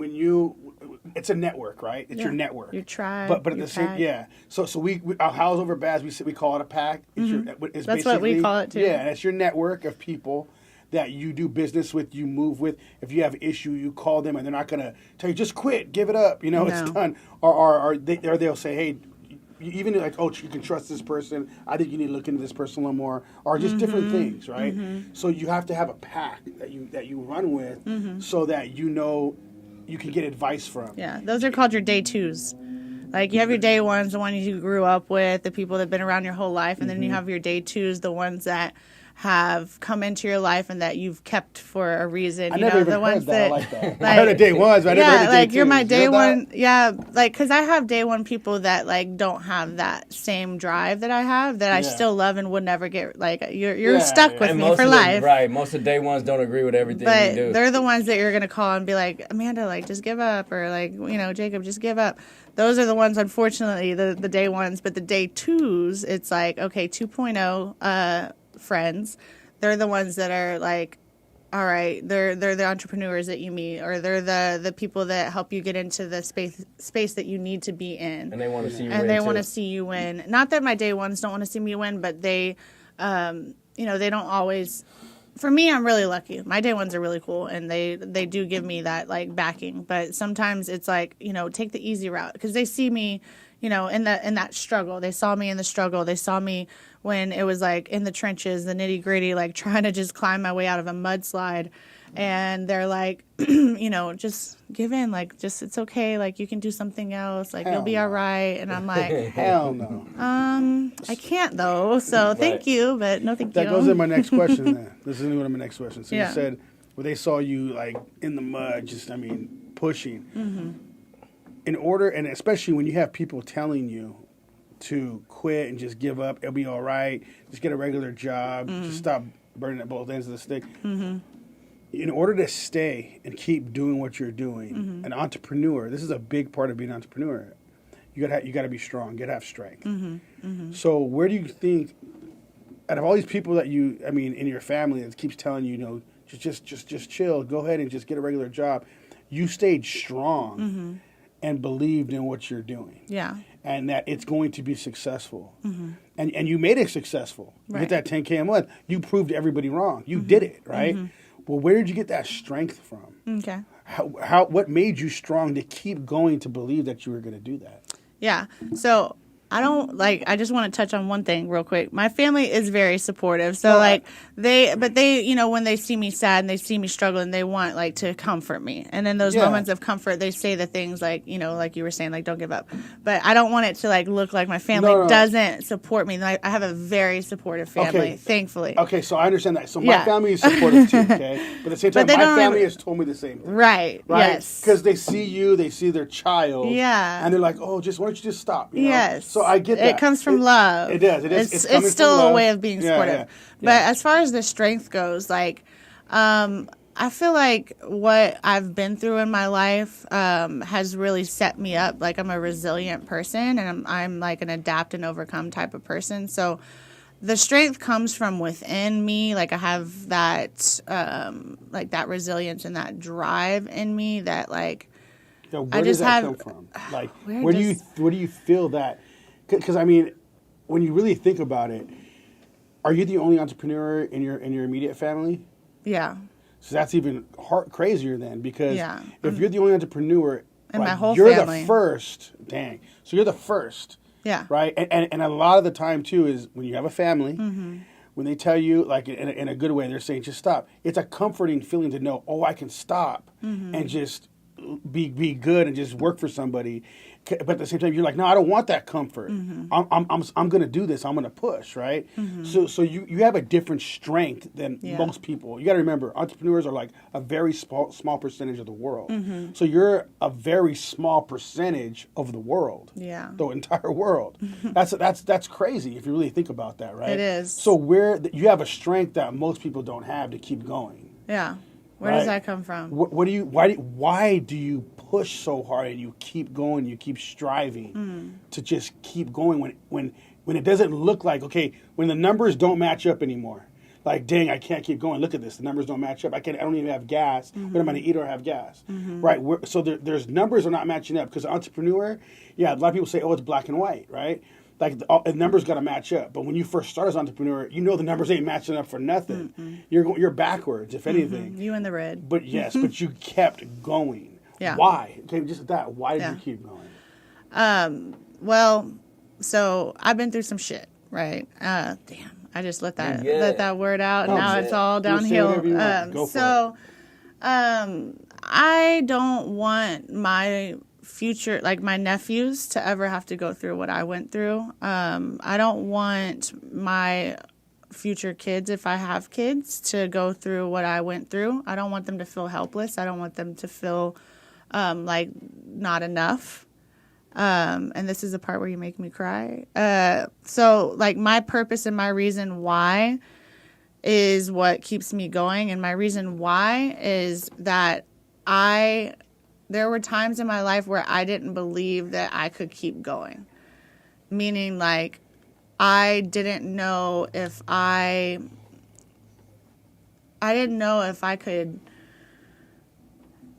it's a network, right? It's your network. Your tribe. But at the same, So we Howls over Baaz, we call it a pack. It's That's what we call it too. Yeah, and it's your network of people that you do business with, you move with. If you have an issue, you call them, and they're not gonna tell you just quit, give it up. It's done. Or they'll say, hey. Even you can trust this person. I think you need to look into this person a little more, or just different things, right? So you have to have a pack that you run with, so that you can get advice from. Yeah, those are called your day twos. Like, you have your day ones, the ones you grew up with, the people that have been around your whole life, and then you have your day twos, the ones that have come into your life and that you've kept for a reason. I never even the ones heard that. I like that. Like, I heard the day ones, but I never heard the day twos. You're my day one. That? Yeah, because I have day one people that don't have that same drive that I have, that I still love and would never get. You're stuck with me for life. Right. Most of the day ones don't agree with everything you do. But they're the ones that you're gonna call and be like, Amanda, just give up, or Jacob, just give up. Those are the ones, unfortunately, the day ones. But the day twos, it's 2.0 friends. They're the ones that are all right, they're the entrepreneurs that you meet, or they're the people that help you get into the space that you need to be in. And they want to see you win. And they want to see you win. Not that my day ones don't want to see me win, but they, they don't always. For me, I'm really lucky. My day ones are really cool, and they do give me that backing. But sometimes it's take the easy route, because they see me, in that struggle. They saw me in the struggle. They saw me when it was in the trenches, the nitty gritty, trying to just climb my way out of a mudslide. And they're just give in, it's okay. You can do something else. You'll be all right. And I'm like, hell no. I can't though. So thank you, but no thank you. That goes into my next question then. This is one of my next questions. So you said, they saw you in the mud, pushing. Mm-hmm. In order, and especially when you have people telling you to quit and just give up, it'll be all right, just get a regular job, just stop burning at both ends of the stick. Mm-hmm. In order to stay and keep doing what you're doing, an entrepreneur, this is a big part of being an entrepreneur. You got to be strong. You got to have strength. So where do you think, out of all these people that in your family that keeps telling you, just chill, go ahead and just get a regular job, you stayed strong and believed in what you're doing. Yeah. And that it's going to be successful. And you made it successful. Right. You get that $10K a month. You proved everybody wrong. You did it, right? Well, where did you get that strength from? Okay. What made you strong to keep going, to believe that you were going to do that? Yeah. So I just want to touch on one thing real quick. My family is very supportive. So they, when they see me sad and they see me struggling, they want to comfort me. And in those moments of comfort, they say the things like you were saying, don't give up. But I don't want it to look like my family doesn't support me. I have a very supportive family, thankfully. Okay, so I understand that. So my family is supportive too, okay? But at the same time, my family has told me the same thing. Right? Yes. Because they see you, they see their child. Yeah. And they're like, why don't you just stop? Yes. So I get that. It comes from love. It does. It is. It's still from love. a way of being supportive. But as far as the strength goes, I I feel like what I've been through in my life has really set me up. Like, I'm a resilient person, and I'm like an adapt and overcome type of person. So the strength comes from within me. Like, I have that like that resilience and that drive in me that, like, Yeah, where does that come from? Like, where do you feel that? Because I mean, when you really think about it, are you the only entrepreneur in your immediate family? Yeah. So that's even crazier then, because Yeah. if you're the only entrepreneur, And like, my whole you're family. the first. Dang. So you're the first. Yeah. Right. And a lot of the time too is when you have a family, Mm-hmm. when they tell you, like, in a good way, they're saying just stop. It's a comforting feeling to know, oh, I can stop Mm-hmm. and just be good and just work for somebody. But at the same time, you're like, no, I don't want that comfort. Mm-hmm. I'm going to do this. I'm going to push, right? So you have a different strength than Yeah. most people. You got to remember, entrepreneurs are like a very small percentage of the world. Mm-hmm. So you're a very small percentage of the world. Yeah. The entire world. That's crazy if you really think about that, right? It is. So you have a strength that most people don't have to keep going. Yeah. Where Right. does that come from? Why do you push so hard and you keep going, you keep striving to just keep going when it doesn't look like, okay, when the numbers don't match up anymore? Like, dang, I can't keep going. Look at this. The numbers don't match up. I don't even have gas. What am I going to eat or have gas? Right? So there's numbers are not matching up because entrepreneur, yeah, a lot of people say, oh, it's black and white, right? Like, the numbers got to match up. But when you first start as an entrepreneur, you know the numbers ain't matching up for nothing. You're backwards, if anything. You in the red. But yes, but you kept going. Yeah. Why? Okay, just that. Why did you keep going? Well, so I've been through some shit, right? Damn, I just let that word out. No, Now man. it's all You say downhill. whatever you want. Go for I don't want my future, like my nephews, to ever have to go through what I went through. I don't want my future kids, if I have kids, to go through what I went through. I don't want them to feel helpless. I don't want them to feel like not enough. And this is the part where you make me cry. So, like, my purpose and my reason why is what keeps me going. And my reason why is that there were times in my life where I didn't believe that I could keep going. Meaning, like, I didn't know if I could,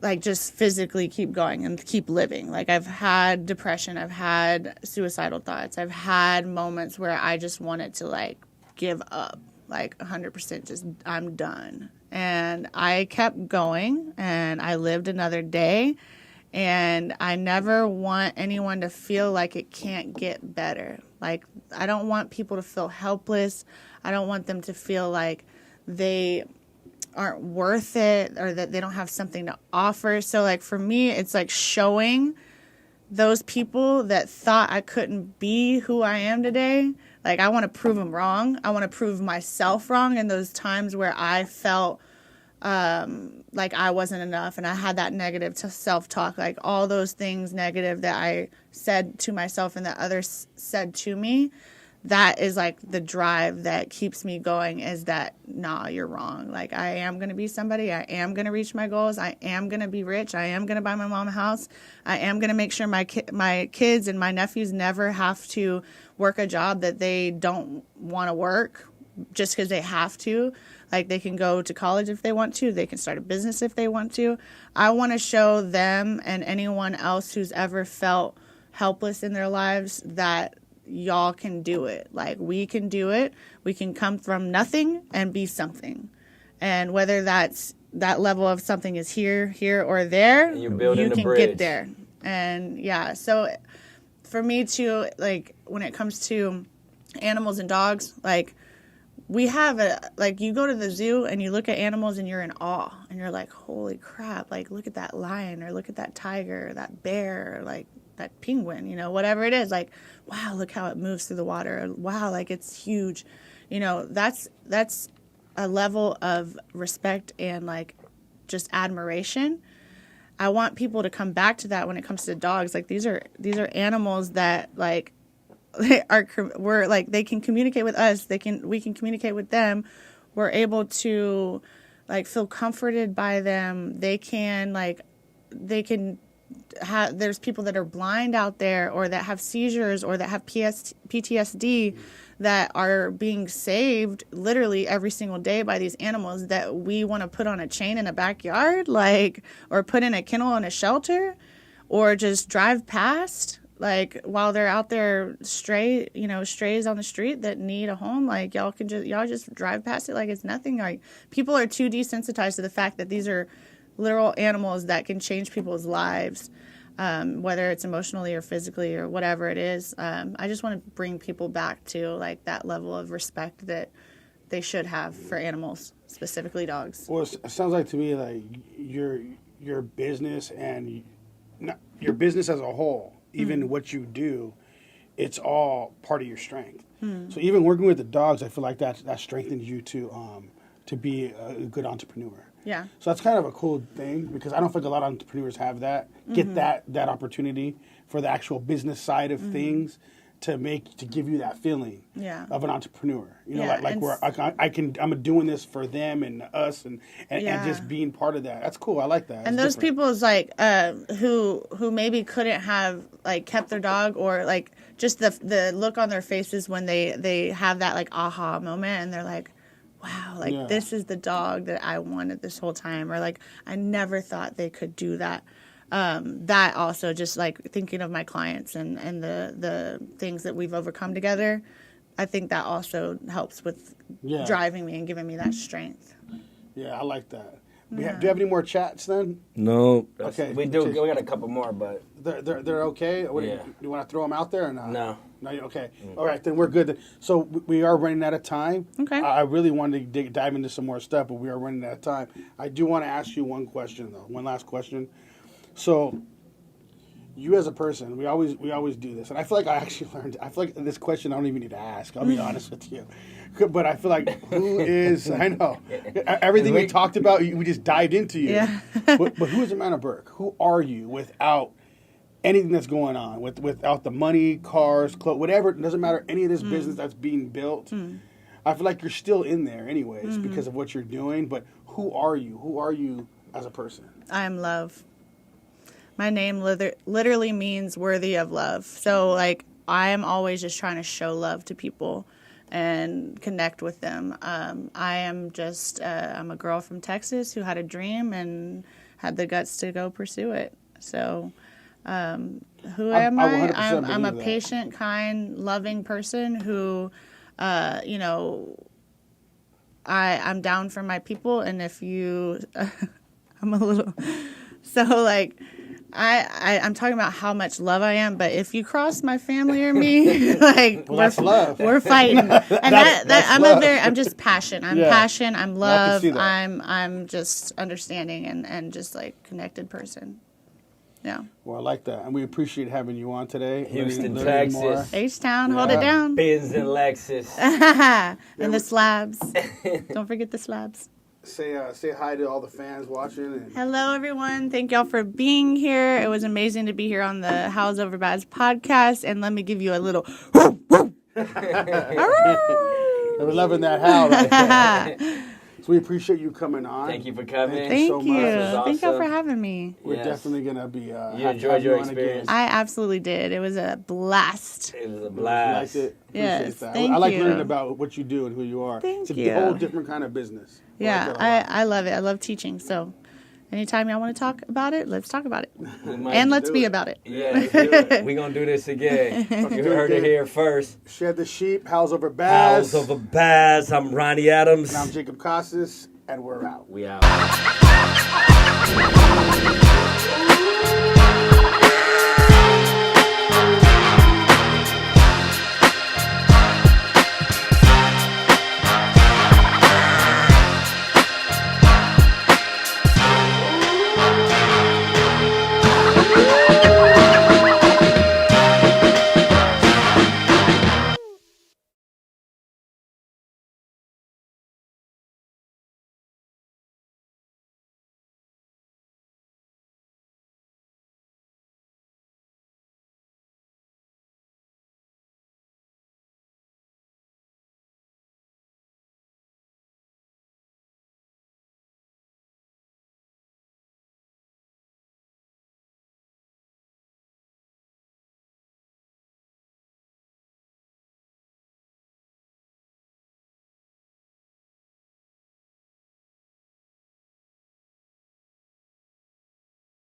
like, just physically keep going and keep living. Like, I've had depression, I've had suicidal thoughts, I've had moments where I just wanted to, like, give up, like 100%, just I'm done. And I kept going, and I lived another day, and I never want anyone to feel like it can't get better. Like, I don't want people to feel helpless. I don't want them to feel like they aren't worth it or that they don't have something to offer. So, like, for me, it's like showing those people that thought I couldn't be who I am today. Like, I want to prove them wrong. I want to prove myself wrong in those times where I felt like I wasn't enough and I had that negative self-talk, like all those things negative that I said to myself and that others said to me. That is, like, the drive that keeps me going, is that, nah, you're wrong. Like, I am going to be somebody. I am going to reach my goals. I am going to be rich. I am going to buy my mom a house. I am going to make sure my kids and my nephews never have to work a job that they don't want to work just because they have to. Like, they can go to college if they want to. They can start a business if they want to. I want to show them and anyone else who's ever felt helpless in their lives that y'all can do it. Like, we can do it. We can come from nothing and be something. And whether that level of something is here, or there, you can get there. And yeah, so for me too, like, when it comes to animals and dogs, like, we have you go to the zoo and you look at animals and you're in awe and you're like, holy crap, like, look at that lion or look at that tiger or that bear or, like, that penguin, whatever it is, like, wow, look how it moves through the water. Or, wow, like, it's huge. That's a level of respect and, like, just admiration. I want people to come back to that when it comes to dogs. Like, these are animals that, like, they can communicate with us. We can communicate with them. We're able to like feel comforted by them. They can have, there's people that are blind out there or that have seizures or that have PTSD that are being saved literally every single day by these animals that we want to put on a chain in a backyard, like, or put in a kennel in a shelter, or just drive past, like, while they're out there strays on the street that need a home. Like, y'all just drive past it like it's nothing. Like, people are too desensitized to the fact that these are literal animals that can change people's lives. Whether it's emotionally or physically or whatever it is. I just want to bring people back to like that level of respect that they should have for animals, specifically dogs. Well, it sounds like to me like your business and your business as a whole, even what you do, it's all part of your strength. So even working with the dogs, I feel like that strengthens you to be a good entrepreneur. Yeah. So that's kind of a cool thing because I don't think a lot of entrepreneurs have that, get that opportunity for the actual business side of things to give you that feeling of an entrepreneur. You know, like where I'm doing this for them and us and just being part of that. That's cool. I like that. And those people is like who maybe couldn't have like kept their dog, or like just the look on their faces when they have that like aha moment and they're like, wow, like this is the dog that I wanted this whole time, or like I never thought they could do that. That also just like thinking of my clients and the things that we've overcome together, I think that also helps with driving me and giving me that strength. Yeah, I like that. Do you have any more chats then? No. Okay. We do. We got a couple more, but they're okay. What do you want to throw them out there or not? No. No. Okay. All right, then we're good. So we are running out of time. Okay. I really wanted to dive into some more stuff, but we are running out of time. I do want to ask you one question though. One last question. So, you as a person, we always do this, and I feel like I actually learned. I feel like this question I don't even need to ask. I'll be honest with you, but I feel like who is? I know everything we talked about. We just dived into you. Yeah. but who is Amanda Burke? Who are you without anything that's going on? Without the money, cars, clothes, whatever. It doesn't matter. Any of this business that's being built. I feel like you're still in there, anyways, because of what you're doing. But who are you? Who are you as a person? I am love. My name literally means worthy of love. So, like, I am always just trying to show love to people and connect with them. I am just, I'm a girl from Texas who had a dream and had the guts to go pursue it. So, who am I? I'm a patient, kind, loving person who, I'm down for my people. And if you, I'm a little, so, like, I'm talking about how much love I am, but if you cross my family or me, like that's love. We're fighting. And I'm just passion. I'm passion. I'm love. I'm just understanding and just like connected person. Yeah. Well, I like that, and we appreciate having you on today. Houston, Texas, H-Town, hold it down. Benz and Lexus, and the slabs. Don't forget the slabs. Say hi to all the fans watching. Hello, everyone. Thank y'all for being here. It was amazing to be here on the Howls Over Baaz podcast. And let me give you a little. We're loving that howl right there. So we appreciate you coming on. Thank you for coming. Thank so you. much. Awesome. Thank y'all for having me. We're definitely going to be you enjoyed your experience? I absolutely did. It was a blast. It was a blast. I liked it. Yes, that. thank I like you. learning about what you do and who you are. Thank it's you. a whole different kind of business. Yeah, I love it. I love teaching. So anytime y'all want to talk about it, let's talk about it. And let's be about it. Yeah, let's do it. We're going to do this again. You heard it here first. Shed the Sheep, Howls Over Baaz. Howls Over Baaz. I'm Ronnie Adams. And I'm Jacob Casas, and we're out. We out.